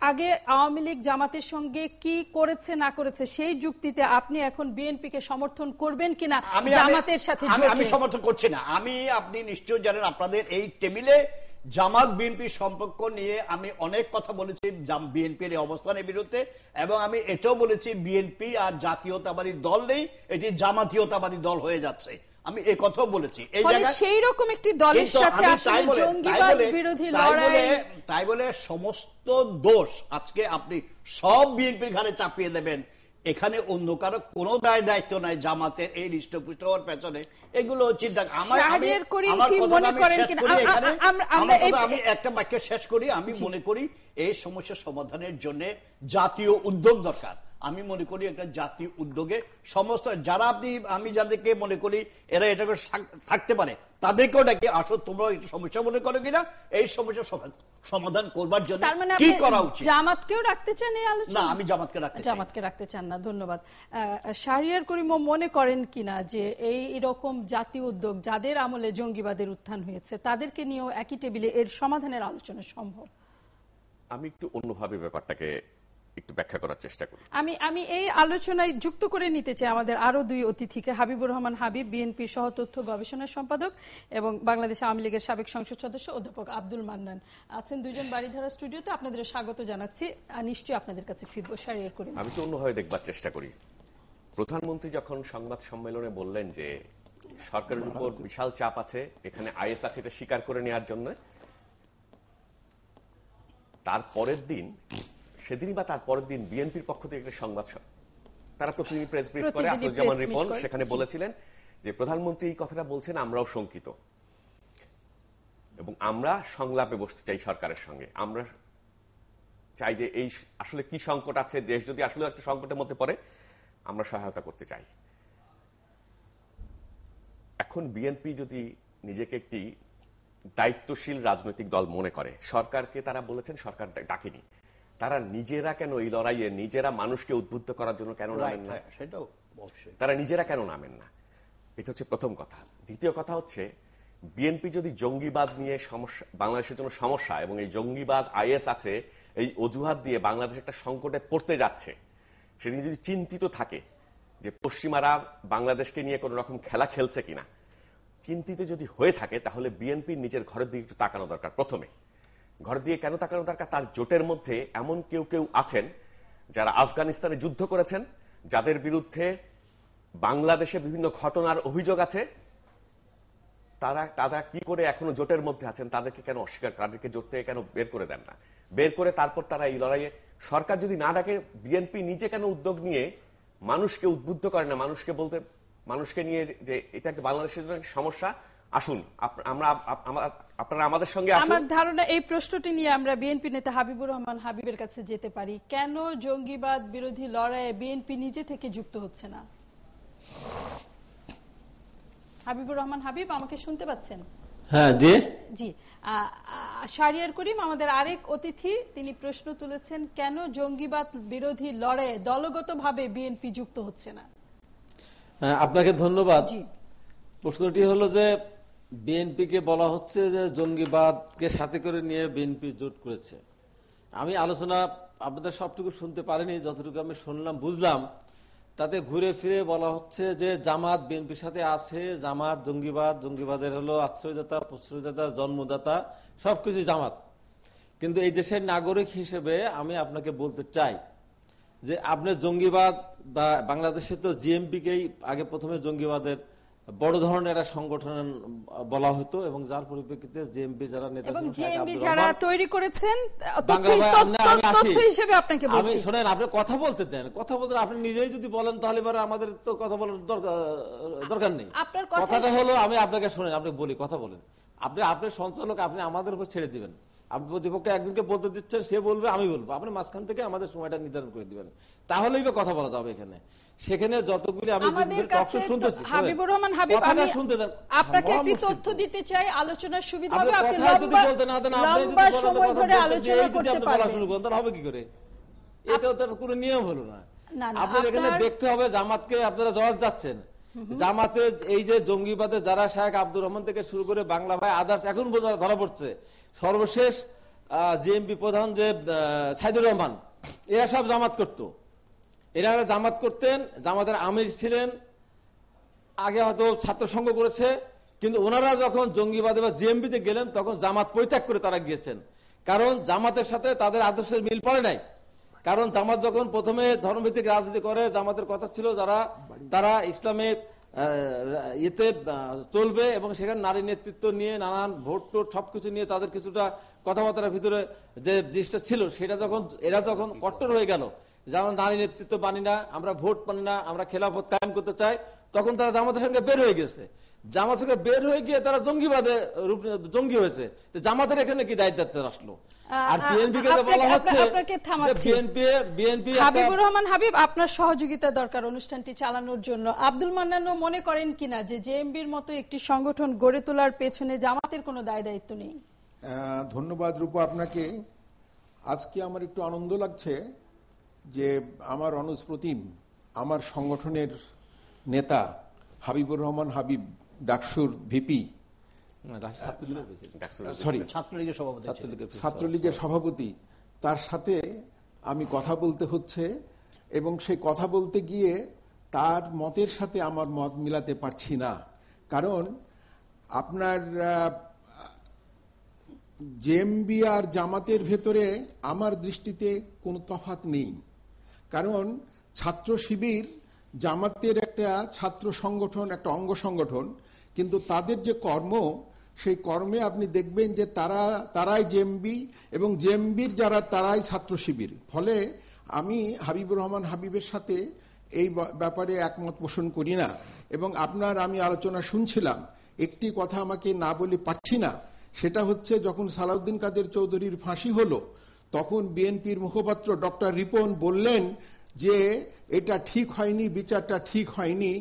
আগে আওয়ামী লীগ জামাতের সঙ্গে কি করেছে না করেছে, সেই যুক্তিতে আপনি এখন বিএনপিকে সমর্থন করবেন কিনা জামাতের সাথে? আমি সমর্থন করছি না। আপনি নিশ্চয়ই জানেন, আপনাদের এই টেবিলে জামাত বিএনপি সম্পর্ক নিয়ে আমি অনেক কথা বলেছি, বিএনপির এই অবস্থানের বিরুদ্ধে, এবং আমি এটাও বলেছি বিএনপি আর জাতীয়তাবাদী দল নেই, এটি জামাতীয়তাবাদী দল হয়ে যাচ্ছে। আমি এই কথাও বলেছি। এই ফলে জায়গায় সেই রকম একটি দলের সাথে আসলে জঙ্গিবাদ বিরোধী লড়াই, তাই বলে সমস্ত দোষ আজকে আপনি সব বিএনপির ঘাড়ে চাপিয়ে দেবেন, এখানে অন্য কারো কোনো দায় দায়িত্ব নাই জামাতের এই হৃষ্টপুষ্ট হওয়ার পেছনে, এগুলো চিন্তা। আমি একটা বাক্য শেষ করি। আমি মনে করি এই সমস্যা সমাধানের জন্য জাতীয় উদ্যোগ দরকার। আমি মনে করি একটা জাতীয় উদ্যোগে সমস্ত যারা আমি যাদেরকে মনে করি এরা এটা থাকতে পারে তাদেরকেও ডাকি, আসো তোমরা এই সমস্যা মনে করো কিনা, এই সমস্যা সমাধান করবার জন্য কি করা উচিত। জামাতকেও রাখতে চান এই আলোচনা? না, আমি জামাতকে রাখতে চান না। ধন্যবাদ। শাহরিয়ার করিম মনে করেন কিনা যে এই রকম জাতীয় উদ্যোগ যাদের আমলে জঙ্গিবাদের উত্থান হয়েছে তাদেরকে নিয়েও একই টেবিলে এর সমাধানের আলোচনা সম্ভব? আমি একটু অন্যভাবে ব্যাপারটাকে একটু ব্যাখ্যা করার চেষ্টা করি। আমি এই আলোচনায় যুক্ত করে নিতে চাই আমাদের আরো দুই অতিথিকে, হাবিবুর রহমান হাবিব, বিএনপি সহ তথ্য গবেষণা সম্পাদক, এবং বাংলাদেশ আওয়ামী লীগের সাবেক সংসদ সদস্য অধ্যাপক আব্দুল মান্নান আছেন। দুইজন বাড়িধারা স্টুডিওতে, আপনাদের স্বাগত জানাচ্ছি। নিশ্চয়ই আপনাদের কাছে ফিরবো। শাহরিয়ার করিম, আমি তো অন্যভাবে দেখবার চেষ্টা করি। প্রধানমন্ত্রী যখন সংবাদ সম্মেলনে বললেন যে সরকারের উপর বিশাল চাপ আছে, এখানে আইএস আছে, এটা স্বীকার করে নেওয়ার জন্য, তার পরের দিন, সেদিনই বা তার পরের দিন বিএনপির পক্ষ থেকে একটা সংবাদ, তারা প্রতিদিন প্রেস ব্রিফ করে, আসুজ্জামান রিপন সেখানে বলেছিলেন যে প্রধানমন্ত্রী এই কথাটা বলছেন, আমরাও শঙ্কিত এবং আমরা সংলাপে বসতে চাই সরকারের সঙ্গে। আমরা চাই যে এই আসলে কি সংকট আছে, দেশ যদি আসলে একটা সংকটের মধ্যে পড়ে, আমরা সহায়তা করতে চাই। এখন বিএনপি যদি নিজেকে একটি দায়িত্বশীল রাজনৈতিক দল মনে করে, সরকারকে তারা বলেছেন, সরকার ডাকেনি, তারা নিজেরা কেন এই লড়াইয়ে নিজেরা মানুষকে উদ্বুদ্ধ করার জন্য কেন নামেন না? তারা নিজেরা কেন নামেন না? এটা হচ্ছে প্রথম কথা। দ্বিতীয় কথা হচ্ছে, বিএনপি যদি জঙ্গিবাদ নিয়ে সমস্যা, বাংলাদেশের জন্য সমস্যা, এবং এই জঙ্গিবাদ আইএস আছে এই অজুহাত দিয়ে বাংলাদেশ একটা সংকটে পড়তে যাচ্ছে, সেটি যদি চিন্তিত থাকে যে পশ্চিমারা বাংলাদেশকে নিয়ে কোন রকম খেলা খেলছে কিনা, চিন্তিত যদি হয়ে থাকে, তাহলে বিএনপির নিজের ঘরের দিকে একটু তাকানো দরকার। প্রথমে ঘর দিয়ে কেন তাকানো দরকার? তার জোটের মধ্যে এমন কেউ কেউ আছেন যারা আফগানিস্তানে যুদ্ধ করেছেন, যাদের বিরুদ্ধে বাংলাদেশে বিভিন্ন ঘটনার অভিযোগ আছে, তারা কি করে এখনো জোটের মধ্যে আছেন? তাদেরকে কেন অস্বীকার, তাদেরকে জোট থেকে কেন বের করে দেন না? বের করে তারপর তারা এই লড়াইয়ে, সরকার যদি না ডাকে, বিএনপি নিজে কেন উদ্যোগ নিয়ে মানুষকে উদ্বুদ্ধ করে না, মানুষকে নিয়ে যে এটা একটা বাংলাদেশের জন্য সমস্যা, আসুন আপনারা আমাদের সঙ্গে আসুন। আমার ধারণা এই প্রশ্নটি নিয়ে আমরা বিএনপি নেতা হাবিবুর রহমান হাবিবের কাছে যেতে পারি। কেন জঙ্গিবাদ বিরোধী লড়াইয়ে বিএনপি নিজে থেকে যুক্ত হচ্ছে না? হাবিবুর রহমান হাবিব, আমাকে শুনতে পাচ্ছেন? হ্যাঁ, জি জি। শাহরিয়ার করিম আমাদের আরেক অতিথি, তিনি প্রশ্ন তুলেছেন কেন জঙ্গিবাদ বিরোধী লড়াইয়ে দলগতভাবে বিএনপি যুক্ত হচ্ছে না। আপনাকে ধন্যবাদ। প্রশ্নটি হলো যে বিএনপিকে বলা হচ্ছে যে জঙ্গিবাদকে সাথে করে নিয়ে বিএনপি জোট করেছে। আমি আলোচনা আপনাদের সবটুকু শুনতে পারিনি, যতটুকু আমি শুনলাম বুঝলাম, তাতে ঘুরে ফিরে বলা হচ্ছে যে জামাত বিএনপির সাথে আছে, জামাত জঙ্গিবাদের হলো আশ্রয়দাতা, প্রশ্রয়দাতা, জন্মদাতা, সবকিছু জামাত। কিন্তু এই দেশের নাগরিক হিসেবে আমি আপনাকে বলতে চাই যে আপনি জঙ্গিবাদ বা বাংলাদেশে তো জিএমপিকেই আগে প্রথমে জঙ্গিবাদের বড় ধরনের একটা সংগঠন বলা হতো, এবং যার পরিপ্রেক্ষিতে জিএমপি যারা নেতা যারা তৈরি করেছেন তথ্য হিসেবে আপনাকে বলছি। শোনেন, আপনি কথা বলতে দেন, কথা বলতে আপনি নিজেই যদি বলেন তাহলে এবার আমাদের তো কথা বলার দরকার নেই। কথাটা হলো, আমি আপনাকে শোনেন, আপনি বলি, কথা বলেন, আপনি সঞ্চালক, আপনি আমাদের উপর ছেড়ে দিবেন। আপনি প্রতিপক্ষে একজনকে বলতে দিচ্ছেন, সে বলবে, আমি বলবো, আপনি মাঝখান থেকে আমাদের সময়টা নির্ধারণ করে দিবেন, তাহলেই কথা বলা যাবে এখানে। সেখানে যতগুলি আমি শুনতেছি, হাবিবুর রহমান হাবিব, শুনতে দেন, আপনাকে একটি তথ্য দিতে চাই, আলোচনার সুবিধা হবে। আপনি যদি বলতে না দেন, আপনি যদি সময় ধরে আলোচনা করতে পারবেন, শুরু করেন, তাহলে হবে কি করে? এটাও তো কোনো নিয়ম হলো না। আপনার এখানে দেখতে হবে জামাতকে আপনারা জবাব যাচ্ছেন। জামাতে এই যে জঙ্গিবাদে যারা শেখ আব্দুর রহমান থেকে শুরু করে বাংলা ভাই আদার্স এখন ধরা পড়ছে, সর্বশেষ জিএমপি প্রধান যে সাইদুর রহমান, এরা সব জামাত করতো। এরা জামাত করতেন, জামাতের আমির ছিলেন, আগে হয়তো ছাত্র সংঘ করেছে, কিন্তু ওনারা যখন জঙ্গিবাদে বা জিএমপিতে গেলেন তখন জামাত পরিত্যাগ করে তারা গিয়েছেন, কারণ জামাতের সাথে তাদের আদর্শের মিল পড়ে নাই। কারণ জামাত যখন প্রথমে ধর্মভিত্তিক রাজনীতি করে, জামাতের কথা ছিল তারা ইসলামে ইয়েতে চলবে এবং সেখানে নারী নেতৃত্ব নিয়ে নানান ভোট টোট সবকিছু নিয়ে তাদের কিছুটা কথাবার্তার ভিতরে যে জিনিসটা ছিল সেটা যখন এরা যখন কট্টর হয়ে গেল, যেমন নারী নেতৃত্ব মানি না, আমরা ভোট মানি না, আমরা খেলাফত কায়েম করতে চাই, তখন তারা জামাতের সঙ্গে বের হয়ে গেছে। জামাত থেকে বের হয়ে গিয়ে তারা জঙ্গিবাদে জঙ্গি হয়েছে। জামাতের এখানে কি দায়িত্ব আসলো? আর বিএনপি কে বলা হচ্ছে বিএনপি হাবিবুর রহমান হাবিব, আপনার সহযোগিতা দরকার অনুষ্ঠানটি চালানোর জন্য। আব্দুল মান্নানও মনে করেন কিনা যে জেএমবির মতো একটি সংগঠন গড়ে তোলার পেছনে জামাতের কোনো দায়-দায়িত্ব নেই? ধন্যবাদ রূপা আপনাকে। আজকে আমার একটু আনন্দ লাগছে যে আমার অনুজ প্রতিম, আমার সংগঠনের নেতা হাবিবুর রহমান হাবিব, ডাকসুর ভিপি, ছাত্রলীগের সভাপতি, তার সাথে আমি কথা বলতে হচ্ছে এবং সেই কথা বলতে গিয়ে তার মতের সাথে আমার মত মিলাতে পারছি না। কারণ আপনার জেএমবি আর জামাতের ভেতরে আমার দৃষ্টিতে কোনো তফাৎ নেই। কারণ ছাত্র শিবির জামাতের একটা ছাত্র সংগঠন, একটা অঙ্গ সংগঠন, কিন্তু তাদের যে কর্ম, সেই কর্মে আপনি দেখবেন যে তারাই জেএমবি এবং জেএমবির যারা তারাই ছাত্র শিবির। ফলে আমি হাবিবুর রহমান হাবিবের সাথে এই ব্যাপারে একমত পোষণ করি না। এবং আমি আলোচনা শুনছিলাম, একটি কথা আমাকে না বলে পারছি না, সেটা হচ্ছে যখন সালাউদ্দিন কাদের চৌধুরীর ফাঁসি হলো তখন বিএনপির মুখপাত্র ডক্টর রিপন বললেন যে এটা ঠিক হয়নি, বিচারটা ঠিক হয়নি।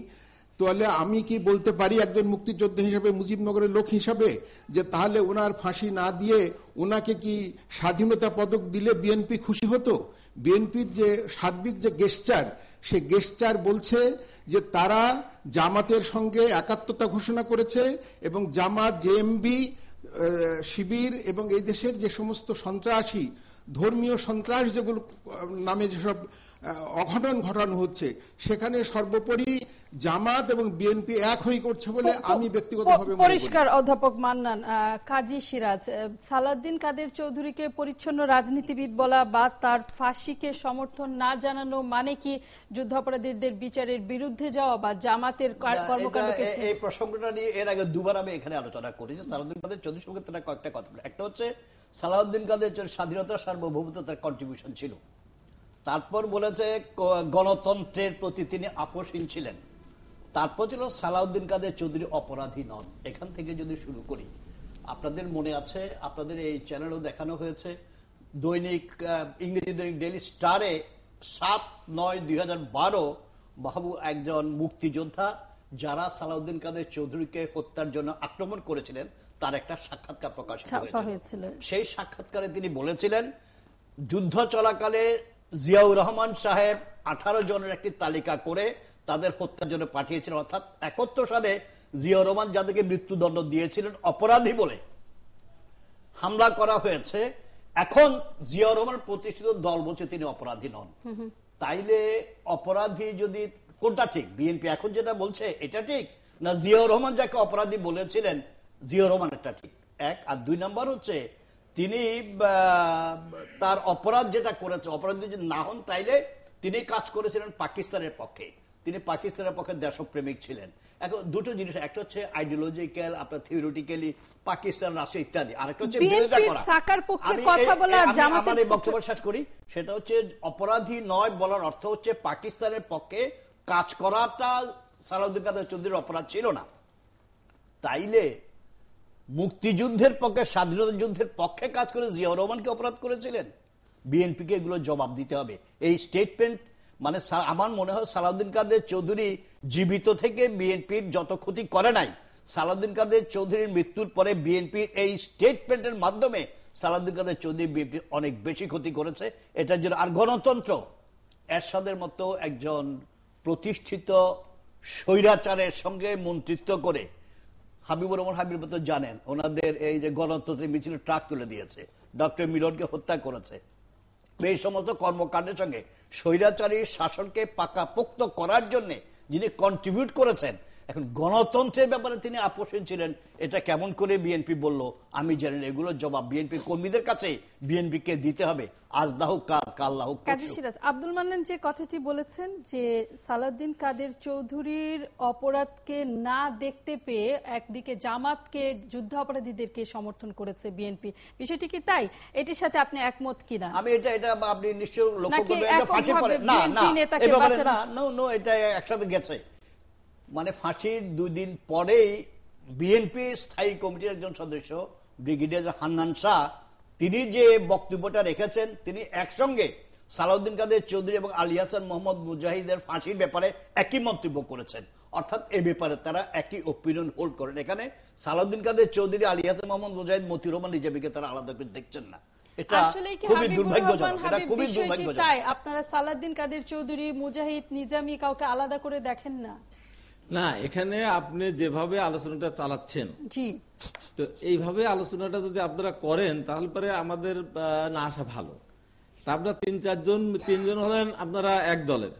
তাহলে আমি কি বলতে পারি একজন মুক্তিযোদ্ধা হিসেবে, মুজিবনগরের লোক হিসাবে, যে তাহলে ওনার ফাঁসি না দিয়ে ওনাকে কি স্বাধীনতা পদক দিলে বিএনপি খুশি হতো? বিএনপির যে সার্বিক যে গেস্টার, সে গেস্টার বলছে যে তারা জামাতের সঙ্গে একাত্মতা ঘোষণা করেছে এবং জামাত, জেএমবি, শিবির এবং এই দেশের যে সমস্ত সন্ত্রাসী, ধর্মীয় সন্ত্রাস যেগুলো নামে যেসব অঘটন ঘটানো হচ্ছে, সেখানে সর্বোপরি জামাত এবং বিএনপি এক হয়ে করছে বলে আমি ব্যক্তিগতভাবে পরিষ্কার। অধ্যাপক মান্নান, কাজী সিরাজ, সালাউদ্দিন কাদের চৌধুরীকে পরিচ্ছন্ন রাজনীতিবিদ বলা বা তার ফাঁসিকে সমর্থন না জানানো মানে কি যুদ্ধাপরাধীদের বিচারের বিরুদ্ধে যাওয়া বা জামাতের কর্মকাণ্ডকে? এই প্রসঙ্গটা নিয়ে এর আগে দুবার আমি এখানে আলোচনা করেছি। সালাউদ্দিন কাদের চৌধুরীর সঙ্গে কয়েকটা কথা। একটা হচ্ছে সালাউদ্দিন কাদের স্বাধীনতা সার্বভৌমত্বের কন্ট্রিবিউশন ছিল। তারপর বলেছে গণতন্ত্রের প্রতি তিনি আপোষহীন ছিলেন। তারপর ছিল সালাউদ্দিন কাদের চৌধুরী অপরাধী নন। এখান থেকে যদি শুরু করি, আপনাদের মনে আছে, আপনাদের এই চ্যানেলও দেখানো হয়েছে, দৈনিক ইংরেজি দৈনিক ডেইলি স্টারে 7/9/2012 বাবু একজন মুক্তিযোদ্ধা যারা সালাউদ্দিন কাদের চৌধুরীকে হত্যার জন্য আক্রমণ করেছিলেন তার একটা সাক্ষাৎকার প্রকাশিত হয়েছিল। সেই সাক্ষাৎকারে তিনি বলেছিলেন, যুদ্ধ চলাকালে জিয়াউর রহমান সাহেব 18 জনের একটি তালিকা করে তাদের হত্যার জন্য পাঠিয়েছিলেন। অর্থাৎ 71 সালে জিয়াউর রহমান যাদেরকে মৃত্যুদণ্ড দিয়েছিলেন অপরাধী বলে হামলা করা হয়েছে, এখন জিয়াউর রহমান প্রতিষ্ঠিত দল বলছে তিনি অপরাধী নন। তাইলে অপরাধী যদি কোনটা ঠিক? বিএনপি এখন যেটা বলছে এটা ঠিক, না জিয়াউর রহমান যাকে অপরাধী বলেছিলেন জিয়াউর রহমান এটা ঠিক? এক। আর 2 নম্বর হচ্ছে তিনি তার অপরাধ যেটা করেছে, অপরাধী যদি না হন তাইলে তিনি কাজ করেছিলেন পাকিস্তানের পক্ষে, তিনি পাকিস্তানের পক্ষে দেশপ্রেমিক ছিলেন। এখন দুটো জিনিস, একটা হচ্ছে আইডিওলজিক্যাল, আপনার থিওরিটিক্যালি পাকিস্তান রাষ্ট্র ইত্যাদি, আরেকটা হচ্ছে বিরোধিতা করা। আমি বক্তব্য শেষ করি, সেটা হচ্ছে অপরাধী নয় বলার অর্থ হচ্ছে পাকিস্তানের পক্ষে কাজ করাটা সালাউদ্দিন কাদের চৌধুরীর অপরাধ ছিল না। তাইলে মুক্তিযুদ্ধের পক্ষে, স্বাধীনতা যুদ্ধের পক্ষে কাজ করে জিয়াউর রহমানকে অপরাধ করেছিলেন। বিএনপিকে এগুলো জবাব দিতে হবে। এই স্টেটমেন্ট মানে আমার মনে হয় সালাউদ্দিন কাদের চৌধুরী জীবিত থেকে বিএনপির যত ক্ষতি করে নাই, সালাউদ্দিন কাদের চৌধুরীর মৃত্যুর পরে বিএনপির এই স্টেটমেন্টের মাধ্যমে সালাউদ্দিন কাদের চৌধুরী বিএনপির অনেক বেশি ক্ষতি করেছে। এটার জন্য আর গণতন্ত্র, এরশাদের মতো একজন প্রতিষ্ঠিত স্বৈরাচারের সঙ্গে মন্ত্রিত্ব করে, হাবিবুর রহমান হাবিব তো জানেন, ওনাদের এই যে গণতন্ত্রের মিছিলে ট্রাক তুলে দিয়েছে, ডক্টর মিলনকে হত্যা করেছে, এই সমস্ত কর্মকাণ্ডের সঙ্গে স্বৈরাচারী শাসনকে পাকাপোক্ত করার জন্য যিনি কন্ট্রিবিউট করেছেন, এখন গণতন্ত্রের ব্যাপারে তিনি আপোষহীন ছিলেন, এটা কেমন করে বিএনপি বলল আমি জানি না। এগুলোর জবাব বিএনপি কর্মীদের কাছে বিএনপিকে দিতে হবে, আজ না হোক কাল না হোক। কাজী সিরাজ, আব্দুল মান্নান যে কথাটি বলেছেন যে সালাউদ্দিন কাদের চৌধুরীর অপরাধকে না দেখতে পেয়ে একদিকে জামাতকে, যুদ্ধ অপরাধীদেরকে সমর্থন করেছে বিএনপি, বিষয়টি কি তাই? এটির সাথে আপনি একমত কিনা? আমি এটা আপনি নিশ্চয় লক্ষ্য করবেন, এটা ফাঁসি পড়ে না, এটা একসাথে গেছে। মানে ফাঁসির 2 দিন পরেই বিএনপি স্থায়ী কমিটির একজন সদস্য ব্রিগেডিয়ার হান্নান শাহ, তিনি যে বক্তব্যটা রেখেছেন, তিনি একসঙ্গে সালাউদ্দিন কাদের চৌধুরী এবং আলী হাসান মোহাম্মদ মুজাহিদের ফাঁসির ব্যাপারে একই মন্তব্য করেছেন। অর্থাৎ এ ব্যাপারে তারা একই ওপিনিয়ন হোল্ড করেন। এখানে সালাউদ্দিন কাদের চৌধুরী, আলী হাসান মোহাম্মদ মুজাহিদ, মতিউর রহমান নিজামীকে তারা আলাদা করে দেখছেন না। এটা খুবই দুর্ভাগ্যজনক, এটা খুবই দুর্ভাগ্যজনক। তাই আপনারা সালাউদ্দিন কাদের চৌধুরী, মুজাহিদ, নিজামী কাউকে আলাদা করে দেখেন না? না, এখানে আপনি যেভাবে আলোচনাটা চালাচ্ছেন, জি, তো এইভাবে আলোচনাটা যদি আপনারা করেন তাহলে পরে আমাদের না আসা ভালো। তা আপনারা 3-4জন হলেন আপনারা এক দলের,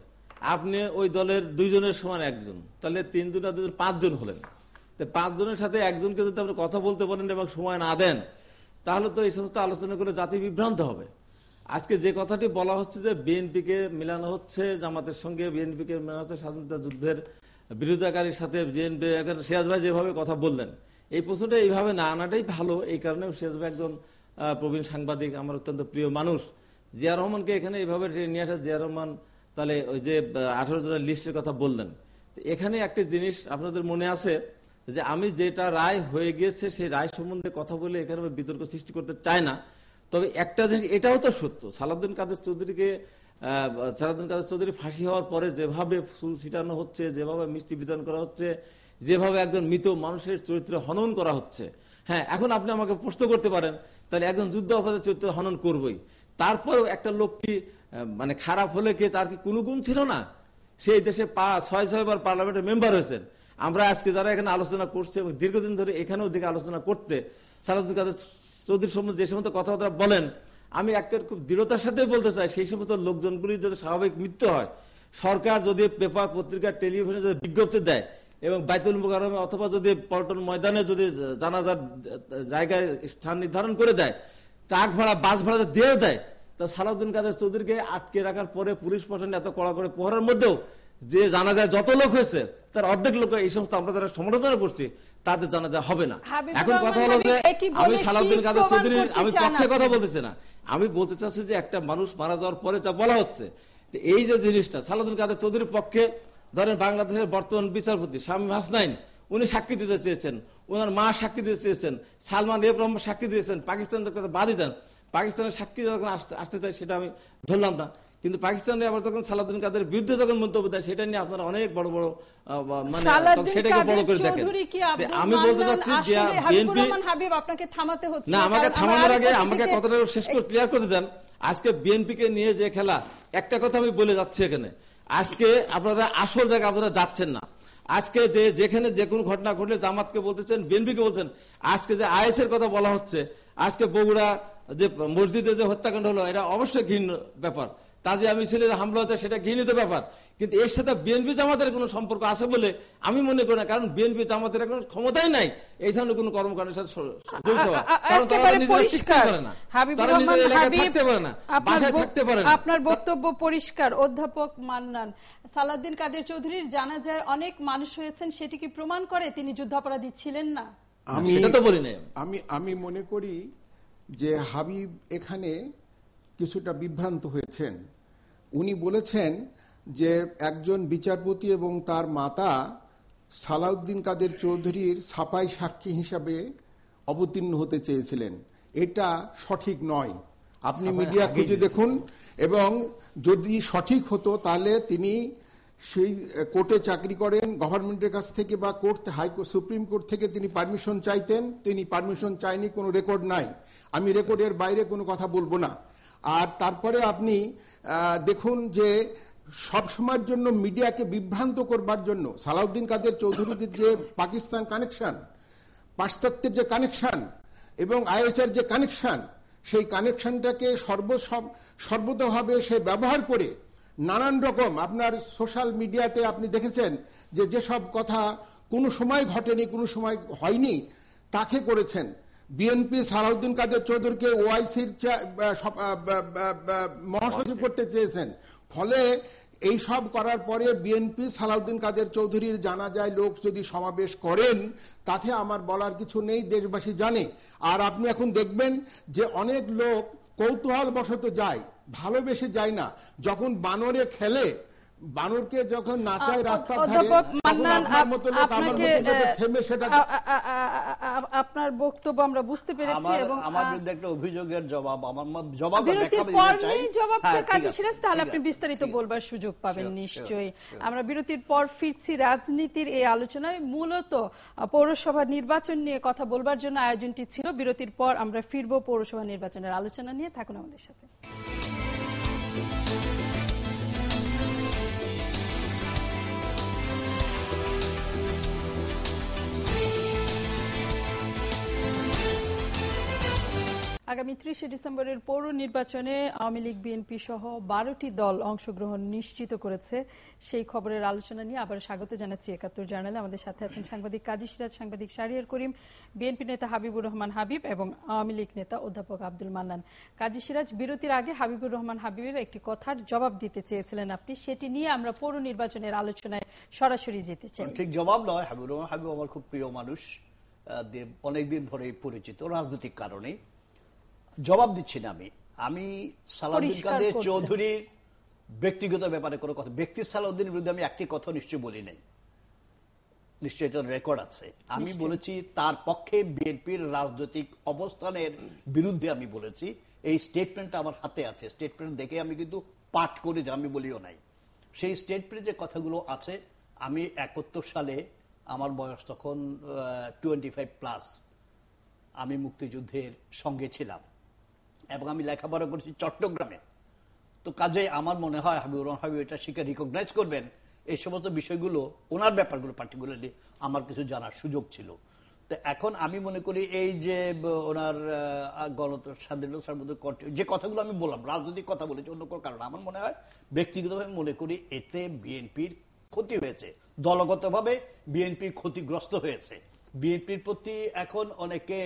আপনি ওই দলের 2 জনের সমান একজন, তাহলে 3 জন 5 জন হলেন। তো 5 জনের সাথে একজনকে যদি আপনি কথা বলতে পারেন এবং সময় না দেন, তাহলে তো এই সমস্ত আলোচনা করে জাতি বিভ্রান্ত হবে। আজকে যে কথাটি বলা হচ্ছে যে বিএনপিকে মিলানো হচ্ছে জামাতের সঙ্গে, বিএনপিকে মেলানো হচ্ছে স্বাধীনতা যুদ্ধের বিরোধিতাকারীর সাথে, বিএনপি, সিরাজ ভাই যেভাবে কথা বললেন, এই প্রশ্নটা এইভাবে না আনাটাই ভালো। এই কারণে সিরাজ ভাই একজন প্রবীণ সাংবাদিক, আমার অত্যন্ত প্রিয় মানুষ। জিয়া রহমানকে এখানে এইভাবে নিয়ে আসা, জিয়া রহমান তাহলে ওই যে 18 জনের লিস্টের কথা বললেন, এখানে একটা জিনিস আপনাদের মনে আছে যে আমি যেটা রায় হয়ে গিয়েছে সেই রায় সম্বন্ধে কথা বলে এখানে বিতর্ক সৃষ্টি করতে চাই না। তবে একটা জিনিস এটাও তো সত্য, সালাউদ্দিন কাদের চৌধুরী ফাঁসি হওয়ার পরে যেভাবে ফুল ছিটানো হচ্ছে, যেভাবে মিষ্টি বিতরণ করা হচ্ছে, যেভাবে একজন মৃত মানুষের চরিত্র হনন করা হচ্ছে। হ্যাঁ, এখন আপনি আমাকে প্রশ্ন করতে পারেন তাহলে একজন যুদ্ধ অপরাধের চরিত্র হনন করবই, তারপরেও একটা লোক কি মানে খারাপ হলে কি তার কি কোনো গুণ ছিল না? সেই দেশে 6 বার পার্লামেন্টের মেম্বার হয়েছেন। আমরা আজকে যারা এখানে আলোচনা করছে এবং দীর্ঘদিন ধরে এখানেও দিকে আলোচনা করতে সালাউদ্দিন কাদের চৌধুরীর সম্বন্ধে যে সমস্ত কথাবার্তা বলেন, আমি একটা খুব দৃঢ়তার সাথে বলতে চাই, সেই সমস্ত লোকজনগুলির যদি স্বাভাবিক মৃত্যু হয়, সরকার যদি পেপার, পত্রিকা, টেলিভিশনে যদি বিজ্ঞপ্তি দেয় এবং বাইতুল মুকাররমে অথবা যদি পল্টন ময়দানে যদি জানাজার জায়গায় স্থান নির্ধারণ করে দেয়, ট্রাক ভাড়া, বাস ভাড়া দিয়ে দেয়, তা সালাউদ্দিন কাদের চৌধুরীকে আটকে রাখার পরে পুলিশ প্রশাসন এত কড়া করে পহরার মধ্যেও যে জানাজায় যত লোক হয়েছে তার অর্ধেক লোক এই সমস্ত আমরা যারা সমালোচনা করছি তাদের জানাজা হবে না। এখন কথা হলো যে আমি সালাউদ্দিন কাদের চৌধুরীর আমি পক্ষে কথা বলতেছি না, আমি বলতে চাচ্ছি যে একটা মানুষ মারা যাওয়ার পরে যা বলা হচ্ছে, এই যে জিনিসটা সালাউদ্দিন কাদের চৌধুরীর পক্ষে ধরেন বাংলাদেশের বর্তমান বিচারপতি শামীম হাসনাইন, উনি সাক্ষী দিতে চেয়েছেন, ওনার মা সাক্ষী দিতে চেয়েছেন, সালমান এফ রহমান সাক্ষী দিয়েছেন, পাকিস্তানের কথা বাদই দেন, পাকিস্তানের সাক্ষী যখন আসতে চাই সেটা আমি ধরলাম না, কিন্তু পাকিস্তানে আবার যখন সালাউদ্দিন কাদের বিরুদ্ধে যখন মন্তব্য দেয় সেটা নিয়ে আপনারা অনেক বড় বড় মানে সেটাকে বড় করে দেখেন। আমি বলতে চাচ্ছি যে বিএনপি, আপনাকে থামাতে হচ্ছে না, আমাকে থামানোর আগে আমাকে কথাটা শেষ করে ক্লিয়ার করতে দেন। আজকে বিএনপি কে নিয়ে যে খেলা, একটা কথা আমি বলে যাচ্ছি, এখানে আজকে আপনারা আসল জায়গায় আপনারা যাচ্ছেন না। আজকে যেখানে যে কোনো ঘটনা ঘটলে জামাতকে বলতেছেন, বিএনপিকে বলছেন। আজকে যে আইএস এর কথা বলা হচ্ছে, আজকে বগুড়া যে মসজিদে যে হত্যাকাণ্ড হলো, এটা অবশ্যই ঘৃণ্য ব্যাপার। তাজিয়া মিছিলে হামলা হচ্ছে, সেটা ঘৃণিত ব্যাপার। কিন্তু এর সাথে বিএনপি জামাতের কোনো সম্পর্ক আছে বলে আমি মনে করি না, কারণ বিএনপি জামাতের এখন ক্ষমতাই নাই এই ধরনের কোনো কর্মকাণ্ডের সাথে জড়িত হওয়া, কারণ তারা নিজেরা টিকতে পারে না, তারা নিজের এলাকায় থাকতে পারে না, বাসায় থাকতে পারে না। আপনার বক্তব্য পরিষ্কার। অধ্যাপক মান্নান, সালাউদ্দিন কাদের চৌধুরীর জানাজায় অনেক মানুষ হয়েছেন, সেটি কি প্রমাণ করে তিনি যুদ্ধাপরাধী ছিলেন না? আমি মনে করি যে হাবিব এখানে কিছুটা বিভ্রান্ত হয়েছেন। উনি বলেছেন যে একজন বিচারপতি এবং তার মাতা সালাউদ্দিন কাদের চৌধুরীর ছাপাই সাক্ষী হিসাবে অবতীর্ণ হতে চেয়েছিলেন। এটা সঠিক নয়, আপনি মিডিয়া খুঁজে দেখুন, এবং যদি সঠিক হতো তাহলে তিনি সেই কোর্টে চাকরি করেন, গভর্নমেন্টের কাছ থেকে বা কোর্ট, হাইকোর্ট, সুপ্রিম কোর্ট থেকে তিনি পারমিশন চাইতেন, তিনি পারমিশন চাইনি, কোনো রেকর্ড নাই। আমি রেকর্ডের বাইরে কোনো কথা বলবো না। আর তারপরে আপনি দেখুন যে সব সময়ের জন্য মিডিয়াকে বিভ্রান্ত করবার জন্য সালাউদ্দিন কাদের চৌধুরীদের যে পাকিস্তান কানেকশন, পাশ্চাত্যের যে কানেকশন এবং আইএসআর যে কানেকশন, সেই কানেকশনটাকে সর্বতভাবে সে ব্যবহার করে নানান রকম, আপনার সোশ্যাল মিডিয়াতে আপনি দেখেছেন যে যেসব কথা কোনো সময় ঘটেনি, কোনো সময় হয়নি, তাকে করেছেন। বিএনপি সালাউদ্দিন কাদের চৌধুরীকে ওআইসির মহাসচিব করতে চেয়েছেন। ফলে এই সব করার পরে বিএনপি সালাউদ্দিন কাদের চৌধুরীর জানাজায় লোক যদি সমাবেশ করেন, তাতে আমার বলার কিছু নেই, দেশবাসী জানে। আর আপনি এখন দেখবেন যে অনেক লোক কৌতূহল বশত যায়, ভালোবেসে যায় না। যখন বানরে খেলে, বানরকে যখন নাচায় রাস্তার ধারে, আপনার মতো লোক আমার মতো লোক থেমে সেটা। আপনার বক্তব্য আমরা বুঝতে পেরেছি এবং আমার বিরুদ্ধে একটা অভিযোগের জবাব, আমার জবাব বিরতির পর নেই জবাবটা কাজী সিরাজ, তাহলে আপনি বিস্তারিত বলবার সুযোগ পাবেন নিশ্চয়ই। আমরা বিরতির পর ফিরছি রাজনীতির এই আলোচনায়। মূলত পৌরসভা নির্বাচন নিয়ে কথা বলবার জন্য আয়োজনটি ছিল। বিরতির পর আমরা ফিরবো পৌরসভা নির্বাচনের আলোচনা নিয়ে। থাকুন আমাদের সাথে। আগামী 30 ডিসেম্বরের পৌর নির্বাচনে আওয়ামী লীগ, বিএনপি সহ 12টি দল অংশগ্রহণ নিশ্চিত করেছে। সেই খবরের আলোচনা নিয়ে আবার স্বাগত জানাচ্ছি 71 জার্নালে। আমাদের সাথে আছেন সাংবাদিক কাজী সিরাজ, সাংবাদিক শাহরিয়ার করিম, বিএনপি নেতা হাবিবুর রহমান হাবিব এবং আওয়ামী লীগ নেতা অধ্যাপক আব্দুল মান্নান। কাজী সিরাজ, বিরতির আগে হাবিবুর রহমান হাবিবের একটি কথার জবাব দিতে চেয়েছিলেন আপনি, সেটি নিয়ে আমরা পৌর নির্বাচনের আলোচনায় সরাসরি যেতে চাই। ঠিক জবাব নয়, হাবিবুর রহমান হাবিব আমার খুব প্রিয় মানুষ, অনেকদিন ধরে পরিচিত রাজনৈতিক কারণে। জবাব দিচ্ছি না আমি সালাউদ্দিন কাদের চৌধুরীর ব্যক্তিগত ব্যাপারে কোনো কথা, ব্যক্তি সালাউদ্দিনের বিরুদ্ধে আমি একটি কথা নিশ্চয় বলি নাই, নিশ্চয় এটা রেকর্ড আছে। আমি বলেছি তার পক্ষে বিএনপির রাজনৈতিক অবস্থানের বিরুদ্ধে আমি বলেছি। এই স্টেটমেন্টটা আমার হাতে আছে, স্টেটমেন্ট দেখে আমি কিন্তু পাঠ করে যে আমি বলিও নাই। সেই স্টেটমেন্টে যে কথাগুলো আছে, আমি 71 সালে, আমার বয়স তখন 25+, আমি মুক্তিযুদ্ধের সঙ্গে ছিলাম এবং আমি লেখাপড়া করেছি চট্টগ্রামে। তো কাজে আমার মনে হয় হাবিবুর রহমান হাবিব এটা শিখে রিকগনাইজ করবেন। এই সমস্ত বিষয়গুলো, ওনার ব্যাপারগুলো পার্টিকুলারলি আমার কিছু জানার সুযোগ ছিল। তো এখন আমি মনে করি এই যে ওনার স্বাধীনতার মধ্যে যে কথাগুলো আমি বললাম, রাজনৈতিক কথা বলেছি, অন্য কোনো কারণ আমার মনে হয় ব্যক্তিগতভাবে মনে করি এতে বিএনপির ক্ষতি হয়েছে, দলগতভাবে বিএনপি ক্ষতিগ্রস্ত হয়েছে। বিএনপির প্রতি এখন অনেকে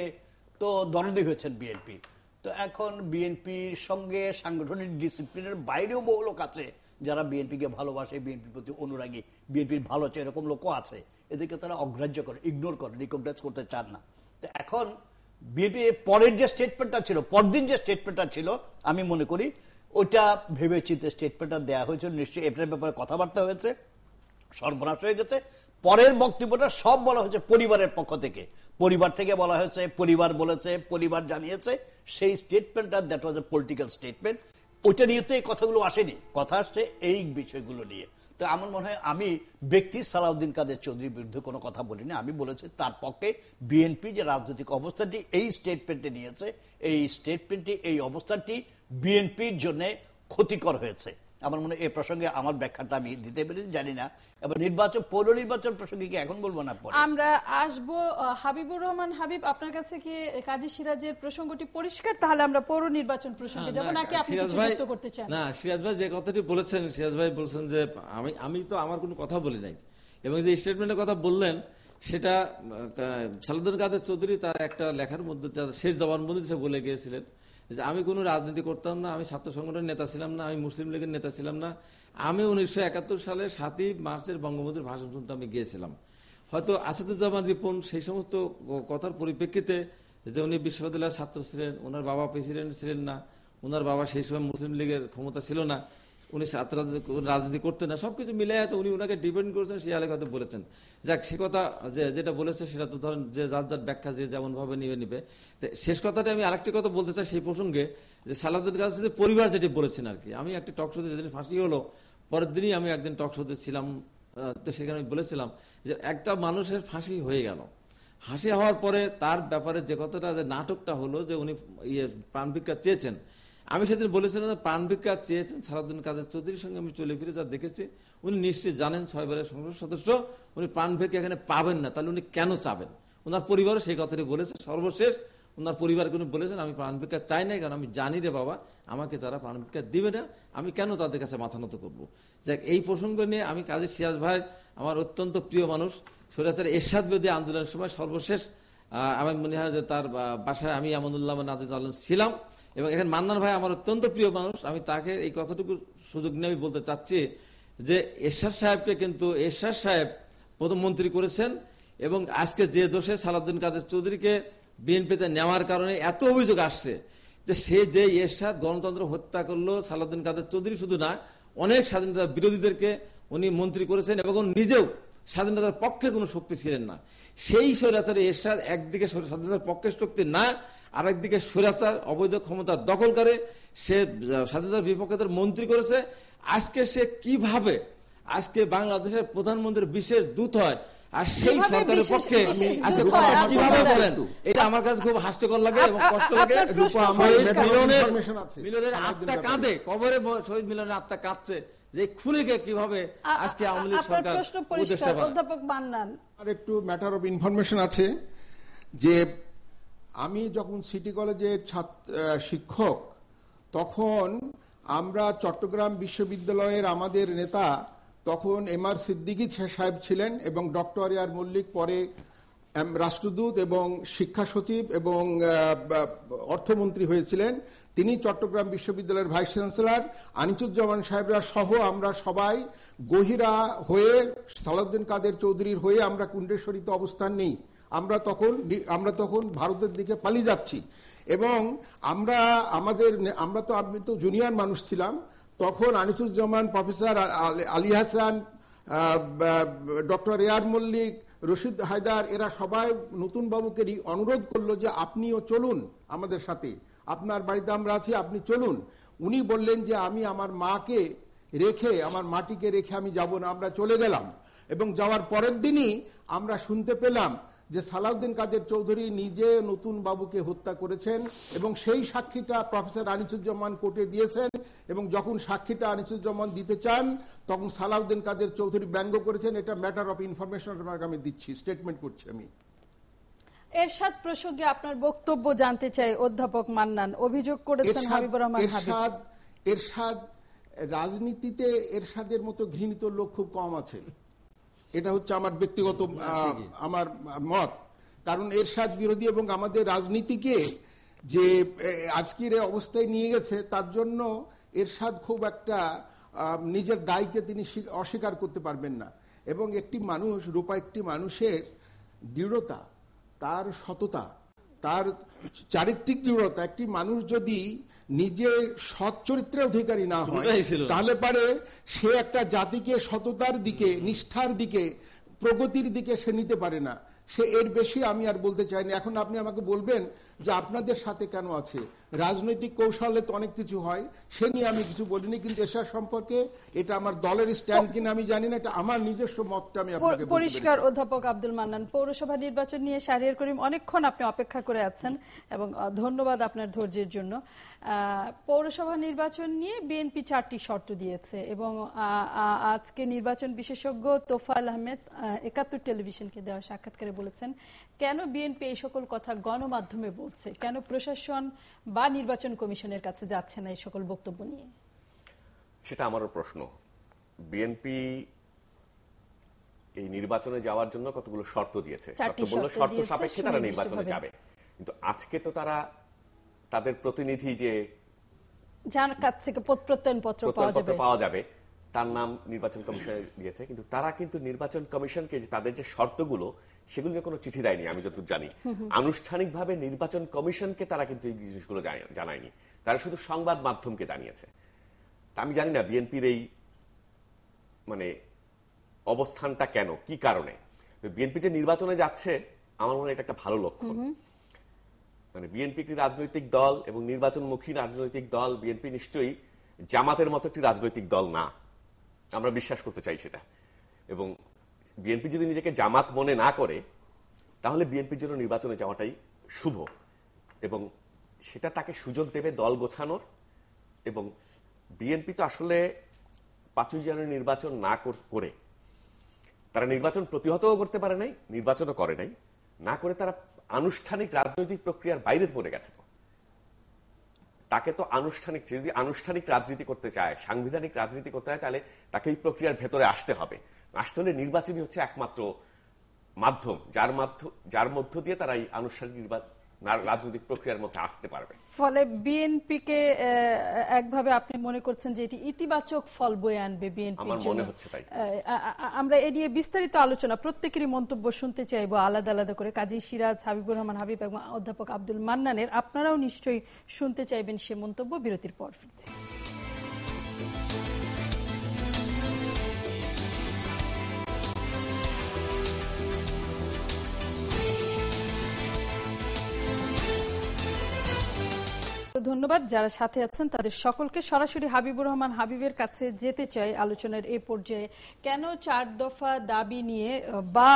তো দরদি হয়েছেন বিএনপির। তো এখন বিএনপির সঙ্গে সাংগঠনিক ডিসিপ্লিনের বাইরেও বহু লোক আছে যারা বিএনপিকে ভালোবাসে, বিএনপির প্রতি অনুরাগী, বিএনপির ভালো চায়, এরকম লোকও আছে। এদেরকে তারা অগ্রাহ্য করে, ইগনোর করে, রিকগনাইজ করতে চান না। তো এখন বিএনপি পরের যে স্টেটমেন্টটা ছিল, পরদিন যে স্টেটমেন্টটা ছিল, আমি মনে করি ওইটা ভেবে চিন্তে স্টেটমেন্টটা দেওয়া হয়েছিল। নিশ্চয়ই এটার ব্যাপারে কথাবার্তা হয়েছে, সর্বনাশ হয়ে গেছে। পরের বক্তব্যটা সব বলা হয়েছে পরিবারের পক্ষ থেকে, পরিবার থেকে বলা হয়েছে, পরিবার বলেছে, পরিবার জানিয়েছে। সেই স্টেটমেন্টটা that was a political statement. ওইটা নিয়ে তো এই কথাগুলো আসেনি, কথা আসছে এই বিষয়গুলো নিয়ে। তো আমার মনে হয় আমি ব্যক্তি সালাউদ্দিন কাদের চৌধুরীর বিরুদ্ধে কোনো কথা বলিনি। আমি বলেছি তার পক্ষে বিএনপি যে রাজনৈতিক অবস্থানটি এই স্টেটমেন্টে নিয়েছে, এই স্টেটমেন্টটি, এই অবস্থানটি বিএনপির জন্য ক্ষতিকর হয়েছে। আমার মনে হয় এই প্রসঙ্গে আমার ব্যাখ্যাটা আমি দিতে পেরেছি, জানি না। এবার নির্বাচন, পৌর নির্বাচন প্রসঙ্গে কি এখন বলবো না পরে আমরা আসবো। হাবিবুর রহমান হাবিব, আপনার কাছে কি কাজী সিরাজের প্রসঙ্গটি পরিষ্কার? তাহলে আমরা পৌর নির্বাচন প্রসঙ্গে যাব, নাকি আপনি কিছু যুক্ত করতে চান? না, সিরাজ ভাই যে কথাটি বলেছেন, সিরাজ ভাই বলছেন যে আমি তো আমার কোনো কথা বলি নাই, এবং যে স্টেটমেন্টের কথা বললেন সেটা সালাউদ্দিন কাদের চৌধুরী তার একটা লেখার মধ্যে শেষ জবানবন্দি সে বলে গিয়েছিলেন যে আমি কোনো রাজনীতি করতাম না, আমি ছাত্র সংগঠনের নেতা ছিলাম না, আমি মুসলিম লীগের নেতা ছিলাম না, আমি 1971 সালের 7ই মার্চের বঙ্গবন্ধুর ভাষণ শুনতে আমি গিয়েছিলাম। হয়তো আসাদুজ্জামান রিপন সেই সমস্ত কথার পরিপ্রেক্ষিতে, যে উনি বিশ্ববিদ্যালয়ের ছাত্র ছিলেন, ওনার বাবা প্রেসিডেন্ট ছিলেন না, ওনার বাবা সেই সময় মুসলিম লীগের ক্ষমতা ছিল না, উনি ছাত্র রাজনীতি করতেন না, সবকিছু মিলে হয়তো উনি ওনাকে ডিপেন্ড করেছেন, সেই আলোকে হয়তো বলেছেন। যাক, সে কথা যেটা বলেছে সেটা তো ধরেন যে যার যার ব্যাখ্যা যে যেমন ভাবে নিবে। শেষ কথাটা আমি আরেকটি কথা বলতে চাই সেই প্রসঙ্গে, যে সালাউদ্দিন কাদের পরিবার যেটি বলেছেন আর কি। আমি একটি টক শোতে যেদিন ফাঁসি হলো, পরের দিনই আমি একদিন টক শোতে ছিলাম, তো সেখানে আমি বলেছিলাম যে একটা মানুষের ফাঁসি হয়ে গেল, ফাঁসি হওয়ার পরে তার ব্যাপারে যে কথাটা, যে নাটকটা হলো যে উনি প্রাণ ভিক্ষা চেয়েছেন, আমি সেদিন বলেছিলাম যে প্রাণ ভিক্ষা চেয়েছেন সালাউদ্দিন কাদের চৌধুরীর সঙ্গে আমি চলে ফিরে যা দেখেছি, উনি নিশ্চয়ই জানেন 6 বারের সংসদ সদস্য উনি প্রাণ ভিক্ষা এখানে পাবেন না, তাহলে উনি কেন চাবেন? ওনার পরিবারও সেই কথাটি বলেছে। সর্বশেষ ওনার পরিবারকে উনি বলেছেন আমি প্রাণ ভিক্ষা চাই না, কারণ আমি জানি রে বাবা আমাকে তারা প্রাণ ভিক্ষা দিবে না, আমি কেন তাদের কাছে মাথা নত করবো। যাক, এই প্রসঙ্গ নিয়ে আমি কাজী সিরাজ ভাই আমার অত্যন্ত প্রিয় মানুষ, স্বৈরাচার এরশাদ বিরোধী আন্দোলনের সময় সর্বশেষ আমার মনে হয় যে তার বাসায় আমি আমানুল্লাহ নাজির আলম ছিলাম, এবং এখানে মান্নান ভাই আমার অত্যন্ত প্রিয় মানুষ। আমি তাকে এই কথাটুকু সুযোগ নিয়ে আমি বলতে চাচ্ছি যে এরশাদ সাহেবকে কিন্তু এরশাদ সাহেব প্রথম মন্ত্রী করেছেন, এবং আজকে যে দোষে সালাউদ্দিন কাদের চৌধুরীকে বিএনপিতে নেওয়ার কারণে এত অভিযোগ আসছে যে সে যে এরশাদ গণতন্ত্র হত্যা করলো, সালাউদ্দিন কাদের চৌধুরী শুধু না, অনেক স্বাধীনতা বিরোধীদেরকে উনি মন্ত্রী করেছেন, এবং নিজেও স্বাধীনতার পক্ষে কোনো শক্তি ছিলেন না। সেই স্বৈরাচারী এরশাদ একদিকে স্বাধীনতার পক্ষের শক্তি না, আর একদিকে স্বৈরাচার অবৈধ ক্ষমতা দখল করে সে স্বাধীনতার বিপক্ষের মন্ত্রী করেছে। আজকে সে কিভাবে আজকে বাংলাদেশের প্রধানমন্ত্রীর বিশেষ দূত হয়, আর সেই সরকারের পক্ষে আজকে কিভাবে বলেন, এটা আমার কাছে খুব হাস্যকর লাগে এবং কষ্ট লাগে। মিলনের আত্মা কাঁদে, কবরে শহীদ মিলনের আত্মা কাঁদছে যে খুনিকে কিভাবে আজকে আওয়ামী লীগ সরকার উপদেষ্টা বানায়। অধ্যাপক মান্নান, আর একটু ম্যাটার অফ ইনফরমেশন আছে যে আমি যখন সিটি কলেজের শিক্ষক, তখন আমরা চট্টগ্রাম বিশ্ববিদ্যালয়ের আমাদের নেতা তখন এমআর সিদ্দিকী সাহেব ছিলেন, এবং ডক্টর আরিয়ার মল্লিক পরে রাষ্ট্রদূত এবং শিক্ষা সচিব এবং অর্থমন্ত্রী হয়েছিলেন। তিনি চট্টগ্রাম বিশ্ববিদ্যালয়ের ভাইস চ্যান্সেলর, আনিসুজ্জামান সাহেবরা সহ আমরা সবাই গহিরা হয়ে সালাউদ্দিন কাদের চৌধুরীর হয়ে আমরা কুণ্ডেশ্বরীতে অবস্থান নেই। আমরা তখন ভারতের দিকে পালিয়ে যাচ্ছি, এবং আমি তো জুনিয়র মানুষ ছিলাম তখন। আনিসুজ্জামান, প্রফেসর আলী হাসান, ডক্টর এয়ার মল্লিক, রশিদ হায়দার, এরা সবাই নতুন বাবুকে অনুরোধ করলো যে আপনিও চলুন আমাদের সাথে, আপনার বাড়িতে আমরা আছি, আপনি চলুন। উনি বললেন যে আমি আমার মাকে রেখে, আমার মাটিকে রেখে আমি যাব না। আমরা চলে গেলাম, এবং যাওয়ার পরের দিনই আমরা শুনতে পেলাম যে সালাউদ্দিন কাদের চৌধুরী নিজে নতুন বাবুকে হত্যা করেছেন, এবং সেই সাক্ষীটা প্রফেসর আনিসুজ্জামান কোর্টে দিয়েছেন। এবং যখন সাক্ষীটা আনিসুজ্জামান দিতে চান, তখন সালাউদ্দিন কাদের চৌধুরী ব্যঙ্গ করেছেন। এটা ম্যাটার অফ ইনফরমেশন আমি দিচ্ছি, স্টেটমেন্ট করছি আমি। এরশাদ প্রসঙ্গে আপনার বক্তব্য জানতে চাই অধ্যাপক মান্নান। অভিযোগ করেছেন হাবিবুর রহমান হাবিব, এরশাদ রাজনীতিতে এরশাদের মতো ঘৃণিত লোক খুব কম আছে। এটা হচ্ছে আমার ব্যক্তিগত আমার মত। কারণ এরশাদ বিরোধী এবং আমাদের রাজনীতিকে যে আজকের অবস্থায় নিয়ে গেছে, তার জন্য এরশাদ খুব একটা নিজের দায়কে তিনি অস্বীকার করতে পারবেন না। এবং একটি মানুষের দৃঢ়তা, তার সততা, তার চারিত্রিক দৃঢ়তা, একটি মানুষ যদি নিজে সৎ চরিত্রের অধিকারী না হয়, তাহলে পারে সে একটা জাতিকে সততার দিকে, নিষ্ঠার দিকে, প্রগতির দিকে সে নিতে পারে না। সে এর বেশি আমি আর বলতে চাই না। এখন আপনি আমাকে বলবেন যে আপনাদের সাথে কেন আছে, রাজনৈতিক কৌশলে তো অনেক কিছু হয়, সে নিয়ে আমি কিছু বলিনি। কিন্তু এসব সম্পর্কে এটা আমার দলের স্ট্যান্ড কিনা আমি জানি না, এটা আমার নিজস্ব মতটা আমি আপনাকে পরিষ্কার। অধ্যাপক আব্দুল মান্নান, পৌরসভা নির্বাচন নিয়ে শাহরিয়ার করিম অনেকক্ষণ আপনি অপেক্ষা করে আছেন, এবং ধন্যবাদ আপনার ধৈর্যের জন্য। পৌরসভা নির্বাচন নিয়ে বিএনপি 4টি শর্ত দিয়েছে, এবং আজকে নির্বাচন বিশেষজ্ঞ তোফাল আহমেদ 71 টেলিভিশনকে দেওয়া সাক্ষাৎকারে বলেছেন কেন বিএনপি এই সকল কথা গণমাধ্যমে বলছে, কেন প্রশাসন বা নির্বাচন কমিশনের কাছে যাচ্ছে না এই সকল বক্তব্য নিয়ে। সেটা আমারও প্রশ্ন। বিএনপি এই নির্বাচনে যাওয়ার জন্য কতগুলো শর্ত দিয়েছে, শর্ত সাপেক্ষে তারা নির্বাচনে যাবে। কিন্তু আজকে তো তারা তাদের প্রতিনিধি যে যার কাছ থেকে প্রত্যয়নপত্র পাওয়া যাবে তার নাম নির্বাচন কমিশনে দিয়েছে, কিন্তু তারা কিন্তু নির্বাচন কমিশনকে তাদের যে শর্তগুলো সেগুলো নিয়ে কোনো চিঠি দেয়নি আমি যতটুকু জানি। আনুষ্ঠানিকভাবে নির্বাচন কমিশনকে তারা কিন্তু এই জিনিসগুলো জানায়নি, তারা শুধু সংবাদ মাধ্যমকে জানিয়েছে। তা আমি জানি না বিএনপির এই অবস্থানটা কেন, কি কারণে। বিএনপি যে নির্বাচনে যাচ্ছে আমার মনে হয় এটা একটা ভালো লক্ষণ। বিএনপি একটি রাজনৈতিক দল এবং নির্বাচনমুখী রাজনৈতিক দল। বিএনপি নিশ্চয়ই জামাতের মতো একটি রাজনৈতিক দল না, আমরা বিশ্বাস করতে চাই সেটা। এবং বিএনপি যদি নিজেকে জামাত মনে না করে, তাহলে বিএনপির জন্য নির্বাচনে যাওয়াটাই শুভ, এবং সেটা তাকে সুযোগ দেবে দল গোছানোর। এবং বিএনপি তো আসলে 5ই জানুয়ারি নির্বাচন না করে তারা নির্বাচন প্রতিহতও করতে পারে নাই, নির্বাচনও করে নাই, না করে তারা আনুষ্ঠানিক রাজনৈতিক প্রক্রিয়ার বাইরে পড়ে গেছে। তো তাকে তো যদি আনুষ্ঠানিক রাজনীতি করতে চায়, সাংবিধানিক রাজনীতি করতে হয়, তাহলে তাকে এই প্রক্রিয়ার ভেতরে আসতে হবে। আসতে হলে নির্বাচনই হচ্ছে একমাত্র মাধ্যম, যার মধ্য দিয়ে তারা এই আনুষ্ঠানিক রাজনৈতিক প্রক্রিয়ার মধ্যে আসতে পারবে। ফলে বিএনপিকে একভাবে আপনি মনে করছেন যে এটি ইতিবাচক ফল বয়ে আনবে বিএনপি? আমার মনে হচ্ছে তাই। আমরা এ নিয়ে বিস্তারিত আলোচনা, প্রত্যেকেরই মন্তব্য শুনতে চাইবো আলাদা আলাদা করে। কাজী সিরাজ, হাবিবুর রহমান হাবিব এবং অধ্যাপক আব্দুল মান্নানের, আপনারাও নিশ্চয়ই শুনতে চাইবেন সে মন্তব্য। বিরতির পর ফিরছি। ধন্যবাদ যারা সাথে আছেন তাদের সকলকে। সরাসরি হাবিবুর রহমান হাবিবের কাছে যেতে চাই আলোচনার এই পর্যায়ে। কেন 4 দফা দাবি নিয়ে বা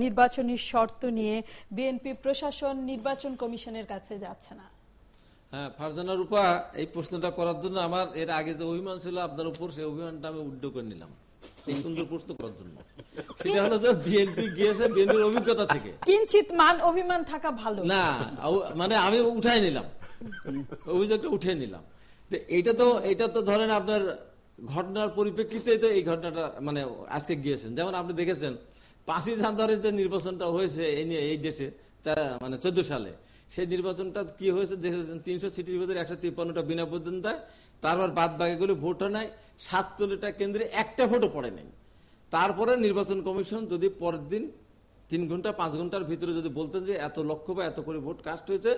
নির্বাচনী শর্ত নিয়ে বিএনপি প্রশাসন নির্বাচন কমিশনের কাছে যাচ্ছে না? হ্যাঁ, ফারজানা রূপা, এই প্রশ্নটা করার জন্য আমার এর আগে যে অভিমান ছিল আপনার উপর, সেই অভিমানটা আমি উদ্যোগ করে নিলাম এই সুন্দর প্রশ্ন করার জন্য। সেটা হলো যে বিএনপি গিয়েছে বিএনপির অভিজ্ঞতা থেকে। কিঞ্চিত মান অভিমান থাকা ভালো না, মানে আমি উঠাই নিলাম, অভিযোগটা উঠে নিলাম। এটা তো ধরেন আপনার ঘটনার পরিপ্রেক্ষিতে তো এই ঘটনাটা মানে আজকে গিয়েছেন। যেমন আপনি দেখেছেন 5ই জানুয়ারির যে নির্বাচনটা হয়েছে এই দেশে মানে 14 সালে, সেই নির্বাচনটা কি হয়েছে দেখেছেন, 300 সিটির ভিতরে 153টা বিনা প্রতিদ্বন্দ্বিতায়, তারপর বাদ বাকিগুলো ভোট নাই, 47টা কেন্দ্রে একটা ভোটও পড়ে নাই। তারপরে নির্বাচন কমিশন যদি পরের দিন 3 ঘন্টা 5 ঘন্টার ভিতরে যদি বলতেন যে এত লক্ষ বা এত করে ভোট কাস্ট হয়েছে,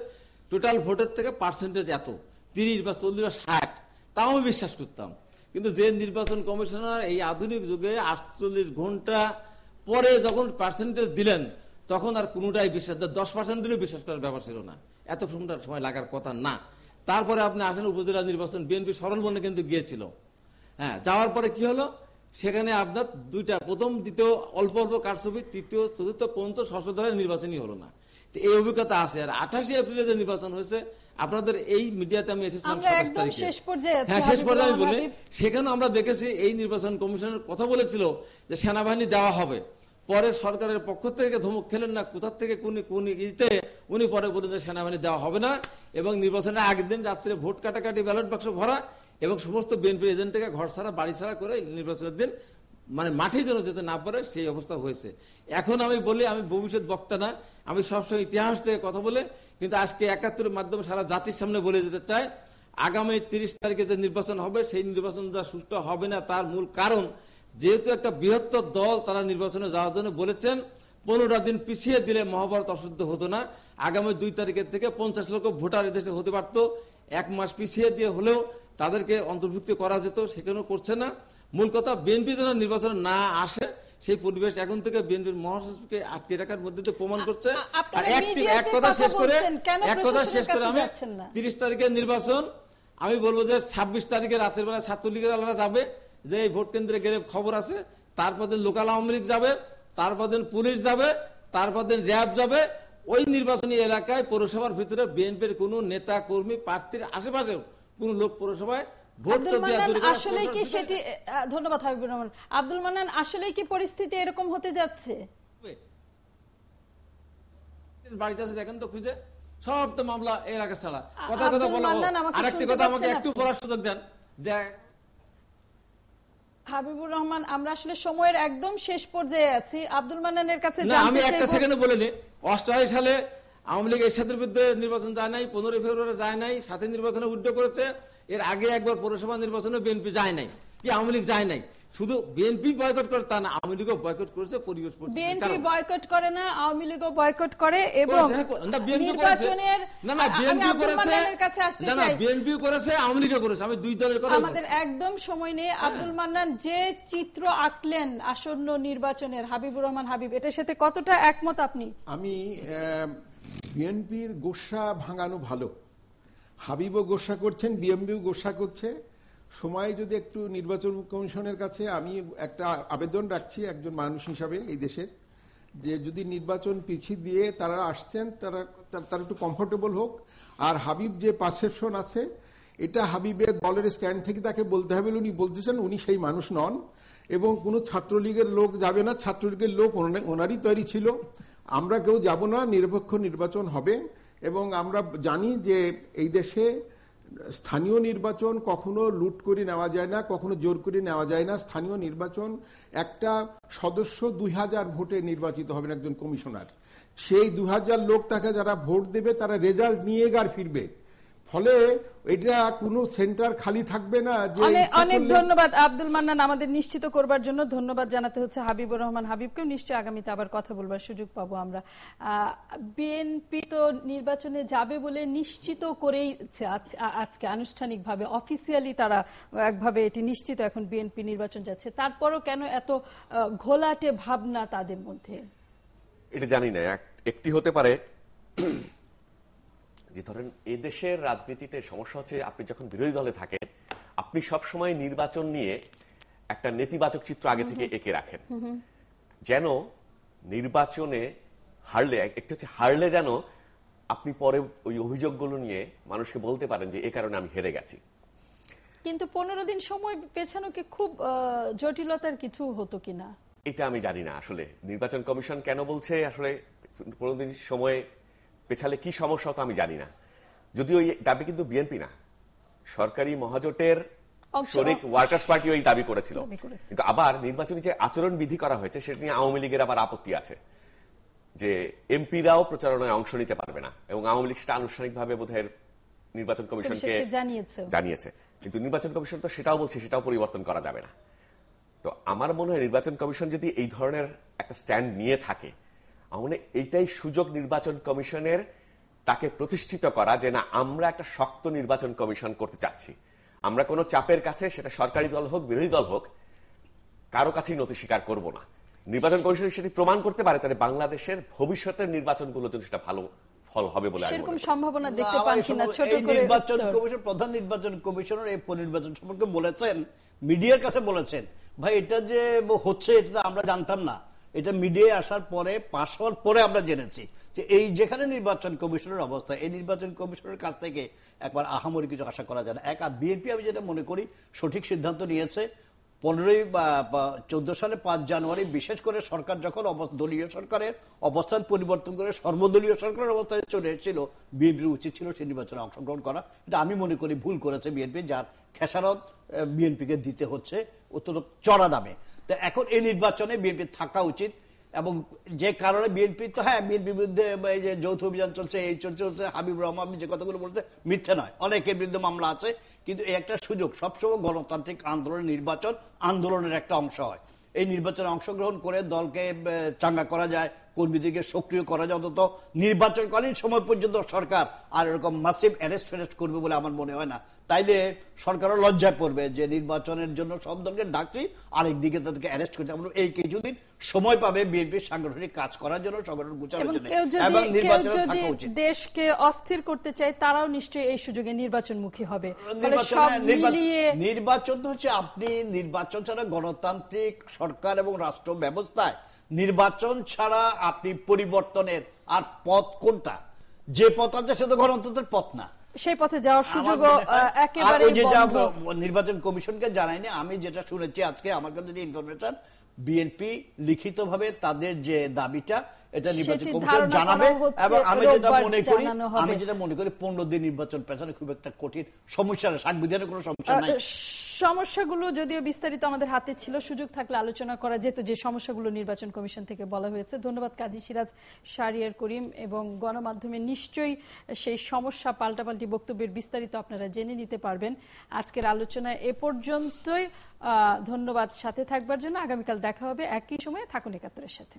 টোটাল ভোটের থেকে পার্সেন্টেজ এত 30 বা 40 বা 60, তাও আমি বিশ্বাস করতাম। কিন্তু যে নির্বাচন কমিশনার এই আধুনিক যুগে 48 ঘন্টা পরে যখন পার্সেন্টেজ দিলেন, তখন আর কোনটাই বিশ্বাস, 10% দিলেও বিশ্বাস করার ব্যাপার ছিল না, এত সময় লাগার কথা না। তারপরে আপনি আসেন উপজেলা নির্বাচন, বিএনপি সরল মনে কিন্তু গিয়েছিল। হ্যাঁ, যাওয়ার পরে কি হলো, সেখানে আপনার 2টা, প্রথম দ্বিতীয় অল্প অল্প কারচুপি, তৃতীয় চতুর্থ পর্যন্ত ষষ্ঠ ধরে নির্বাচনই হলো না। এই অভিজ্ঞতা আছে। আর 28 এপ্রিলে যে নির্বাচন হয়েছে, আপনাদের এই মিডিয়াতে আমি এসেছিলাম 27 তারিখে, হ্যাঁ শেষ পর্যায়ে আমি বলি, সেখানে আমরা দেখেছি এই নির্বাচন কমিশনের কথা বলেছিল যে সেনাবাহিনী দেওয়া হবে। পরে সরকারের পক্ষ থেকে ধমক খেলেন না কোথা থেকে উনি পরে বলেন যে সেনাবাহিনী দেওয়া হবে না, এবং নির্বাচনের আগের দিন রাত্রে ভোট কাটাকাটি, ব্যালট বাক্স ভরা এবং সমস্ত বিএনপি এজেন্টকে ঘর ছাড়া বাড়ি ছাড়া করে নির্বাচনের দিন মানে মাঠে যেন যেতে না পারে সেই অবস্থা হয়েছে। এখন আমি বলি, আমি ভবিষ্যৎ বক্তা না, আমি সবসময় ইতিহাস থেকে কথা বলে, কিন্তু আজকে 71-এর মাধ্যমে সারা জাতির সামনে বলে যেতে চাই, আগামী 30 তারিখে যে নির্বাচন হবে, সেই নির্বাচন যা সুষ্ঠু হবে না, তার মূল কারণ যেহেতু একটা বৃহত্তর দল তারা নির্বাচনে যাওয়ার জন্য বলেছেন, 15টা দিন পিছিয়ে দিলে মহাভারত অশুদ্ধ হতো না। আগামী 2 তারিখের থেকে 50 লক্ষ ভোটার এদেশে হতে পারত। 1 মাস পিছিয়ে দিয়ে হলেও তাদেরকে অন্তর্ভুক্ত করা যেত, সেখানেও করছে না। মূল কথা, বিএনপি যেন নির্বাচনে না আসে সেই পরিবেশ এখন থেকে বিএনপির মহাসচিবকে আটকে রাখার মধ্যে প্রমাণ করছে। আর এক কথা শেষ করে আমি 30 তারিখের নির্বাচন, আমি বলবো যে 26 তারিখে রাতের বেলা ছাত্রলীগের আলাদা যাবে, যে এই ভোট কেন্দ্রে গেলে খবর আছে, তারপর দিন লোকাল আওয়ামী লীগ যাবে, তারপর দিন পুলিশ যাবে, তারপর দিন র্যাব যাবে। ওই নির্বাচনী এলাকায় পৌরসভার ভিতরে বিএনপির কোন নেতা কর্মী প্রার্থীর আশেপাশেও কোন লোক পৌরসভায় ভোট তো দেওয়া দূরে। আসলে কি সেটি, ধন্যবাদ হাবিবুর রহমান। আব্দুল মান্নান, আসলে কি পরিস্থিতি এরকম হতে যাচ্ছে? বাড়িতে আছে দেখেন তো খুঁজে, সব তো মামলা এর আগে ছাড়া। কথা বলো, আরেকটি কথা আমাকে একটু বলার সুযোগ দেন। হাবিবুর রহমান, আমরা আসলে সময়ের একদম শেষ পর্যায়ে আছি। আব্দুল মান্নানের কাছে আমি একটা সেকেন্ডে বলে নিই, 88 সালে আওয়ামী লীগ এরশাদের বিরুদ্ধে নির্বাচন যায় নাই, 15 ফেব্রুয়ারি যায় নাই, সাথে নির্বাচনে উদ্যোগ করেছে। এর আগে একবার পৌরসভা নির্বাচনে বিএনপি যায় নাই, কি আওয়ামী লীগ যায় নাই। শুধু বিএনপি বয়কট করে তা না, আওয়ামী লীগও বয়কট করেছে। পরিবেশ বিএনপি বয়কট করে না, আওয়ামী লীগও বয়কট করে এবং নির্বাচনের বিএনপি করেছে, আওয়ামী লীগও করেছে। আমি দুই দলের কথা, আমাদের একদম সময় নেই। আব্দুল মান্নান যে চিত্র আঁকলেন আসন্ন নির্বাচনের, হাবিবুর রহমান হাবিব, এটার সাথে কতটা একমত আপনি? আমি বিএনপির গোসা ভাঙানো ভালো। হাবিবও গোসা করছেন, বিএনপিও গোসা করছে। সময় যদি একটু নির্বাচন কমিশনের কাছে আমি একটা আবেদন রাখছি একজন মানুষ হিসাবে এই দেশের, যে যদি নির্বাচন পিছিয়ে দিয়ে তারা আসছেন, তারা একটু কমফোর্টেবল হোক। আর হাবিব যে পারসেপশন আছে, এটা হাবিবের দলের স্ট্যান্ড থেকে তাকে বলতে হবে, উনি বলতেছেন উনি সেই মানুষ নন এবং কোনো ছাত্রলীগের লোক যাবে না, ছাত্রলীগের লোক ওনারই তৈরি ছিল, আমরা কেউ যাব না, নিরপেক্ষ নির্বাচন হবে। এবং আমরা জানি যে এই দেশে স্থানীয় নির্বাচন কখনো লুট করে নেওয়া যায় না, কখনো জোর করে নেওয়া যায় না। স্থানীয় নির্বাচন একটা সদস্য 2000 ভোটে নির্বাচিত হবেন একজন কমিশনার। সেই 2000 লোক তাকে যারা ভোট দেবে তারা রেজাল্ট নিয়ে গার ফিরবে। ফলে এটা কোনো সেন্টার খালি থাকবে না। যে অনেক ধন্যবাদ আব্দুল মান্নান, আমাদের নিশ্চিত করবার জন্য ধন্যবাদ জানাতে হচ্ছে হাবিবুর রহমান হাবিবকেও। নিশ্চয়ই আগামীতে আবার কথা বলবার সুযোগ পাবো আমরা। বিএনপি তো নির্বাচনে যাবে বলে নিশ্চিত করেই আজকে আনুষ্ঠানিকভাবে অফিসিয়ালি তারা একভাবে এটি নিশ্চিত এখন বিএনপি নির্বাচন যাচ্ছে। তারপরও কেন এত ঘোলাটে ভাবনা তাদের মধ্যে? এটা জানি না। একটি হতে পারে যে ধরেন এদেশের রাজনীতিতে সমস্যা হচ্ছে আপনি যখন বিরোধী দলে থাকেন আপনি সবসময় নির্বাচন নিয়ে একটা নেতিবাচক চিত্র আগে থেকে এঁকে রাখেন, যেন নির্বাচনে হারলে একটু হচ্ছে হারলে যেন আপনি পরে ওই অভিযোগগুলো নিয়ে মানুষকে বলতে পারেন যে এ কারণে আমি হেরে গেছি। কিন্তু 15 দিন সময় পেছানো কি খুব জটিলতার কিছু হতো কিনা এটা আমি জানি না। আসলে নির্বাচন কমিশন কেন বলছে আসলে 15 দিন সময় পেছালে কি সমস্যা হতো আমি জানি না। যদিও এই দাবি কিন্তু বিএনপি না, সরকারি মহাজোটের শরিক ওয়ার্কার্স পার্টি ওই দাবি করেছিল। কিন্তু আবার নির্বাচনী যে আচরণ বিধি করা হয়েছে সেটা নিয়ে আওয়ামী লীগের আবার আপত্তি আছে যে এমপিরাও প্রচারণায় অংশ নিতে পারবে না, এবং আওয়ামী লীগ সেটা আনুষ্ঠানিকভাবে বোধহয় নির্বাচন কমিশনকে জানিয়েছে। কিন্তু নির্বাচন কমিশন তো সেটাও বলছে সেটাও পরিবর্তন করা যাবে না। তো আমার মনে হয় নির্বাচন কমিশন যদি এই ধরনের একটা স্ট্যান্ড নিয়ে থাকে, আমার মনে হয় এইটাই সুযোগ নির্বাচন কমিশনের তাকে প্রতিষ্ঠিত করা যে না আমরা একটা শক্ত নির্বাচন কমিশন করতে চাচ্ছি। আমরা কোনো চাপের কাছে, সেটা সরকারি দল হোক বিরোধী দল হোক, কারো কাছেই নতি স্বীকার করব না। নির্বাচন কমিশন সেটি প্রমাণ করতে পারে তাহলে বাংলাদেশের ভবিষ্যতের নির্বাচনগুলো যদি সেটা ভালো ফল হবে বলে সেরকম সম্ভাবনা দেখতে পান কিনা? ছোট করে নির্বাচন কমিশন, প্রধান নির্বাচন কমিশনার এই নির্বাচন সম্পর্কে বলেছেন, মিডিয়ার কাছে বলেছেন ভাই এটা যে হচ্ছে এটা আমরা জানতাম না, এটা মিডিয়ায় আসার পরে পাশ হওয়ার পরে আমরা জেনেছি যে এই যেখানে নির্বাচন কমিশনের অবস্থা, এই নির্বাচন কমিশনের কাছ থেকে একবার আহামরি কিছু আশা করা যায় না। আর বিএনপি আমি যেটা মনে করি সঠিক সিদ্ধান্ত নিয়েছে। 14 সালে 5 জানুয়ারি বিশেষ করে সরকার যখন দলীয় সরকারের অবস্থান পরিবর্তন করে সর্বদলীয় সরকারের অবস্থায় চলে এসেছিল, বিএনপির উচিত ছিল সেই নির্বাচনে অংশগ্রহণ করা। এটা আমি মনে করি ভুল করেছে বিএনপি, যার খেসারত বিএনপিকে দিতে হচ্ছে অত্যন্ত চড়া দামে। তো এখন এই নির্বাচনে বিএনপি থাকা উচিত, এবং যে কারণে বিএনপি তো বিএনপির বিরুদ্ধে এই যে যৌথ অভিযান চলছে, এই চলছে, হাবিবুর রহমান যে কথাগুলো বলছে মিথ্যে নয়, অনেকের বিরুদ্ধে মামলা আছে। কিন্তু এই একটা সুযোগ, সবসময় গণতান্ত্রিক আন্দোলনের নির্বাচন আন্দোলনের একটা অংশ হয়। এই নির্বাচনে অংশগ্রহণ করে দলকে চাঙ্গা করা যায়, কর্মীদেরকে সক্রিয় করা যায়। অন্তত নির্বাচনকালীন সময় পর্যন্ত সরকার আর এরকম মাসিভ অ্যারেস্ট ফেরেস্ট করবে বলে আমার মনে হয় না। তাইলে সরকারও লজ্জায় পড়বে যে নির্বাচনের জন্য সব দলকে ডাকছি, আরেকদিকে তাদেরকে অ্যারেস্ট করছে। আমরা এই কিছুদিন সময় পাবে বিএনপি সাংগঠনিক কাজ করার জন্য, সংগঠন গোছানোর জন্য, এবং নির্বাচনে থাকা উচিত। দেশকে অস্থির করতে চায় তারাও নিশ্চয়ই এই সুযোগে নির্বাচনমুখী হবে। নির্বাচন তো হচ্ছে, আপনি নির্বাচন ছাড়া গণতান্ত্রিক সরকার এবং রাষ্ট্র ব্যবস্থায় নির্বাচন ছাড়া আপনি পরিবর্তনের আর পথ কোনটা? যে পথ আছে সেটা গণতন্ত্রের পথ না। সেই পথে যাওয়ার সুযোগ একেবারে নির্বাচন কমিশনকে জানায়নি। আমি যেটা শুনেছি আজকে আমার কাছে যে ইনফরমেশন, বিএনপি লিখিতভাবে তাদের যে দাবিটা এটা নির্বাচন কমিশন জানাবে, এবং আমি যেটা মনে করি 15 দিন নির্বাচন পেছানো খুব একটা কঠিন সমস্যা, সাংবিধানিক কোনো সমস্যা নাই। সমস্যাগুলো যদিও বিস্তারিত আমাদের হাতে ছিল, সুযোগ থাকলে আলোচনা করা যেত যে সমস্যাগুলো নির্বাচন কমিশন থেকে বলা হয়েছে। ধন্যবাদ কাজী সিরাজ, শাহরিয়ার করিম, এবং গণমাধ্যমে নিশ্চয়ই সেই সমস্যা পাল্টাপাল্টি বক্তব্যের বিস্তারিত আপনারা জেনে নিতে পারবেন। আজকের আলোচনা এ পর্যন্তই। ধন্যবাদ সাথে থাকবার জন্য। আগামীকাল দেখা হবে একই সময়ে। থাকুন একাত্তরের সাথে।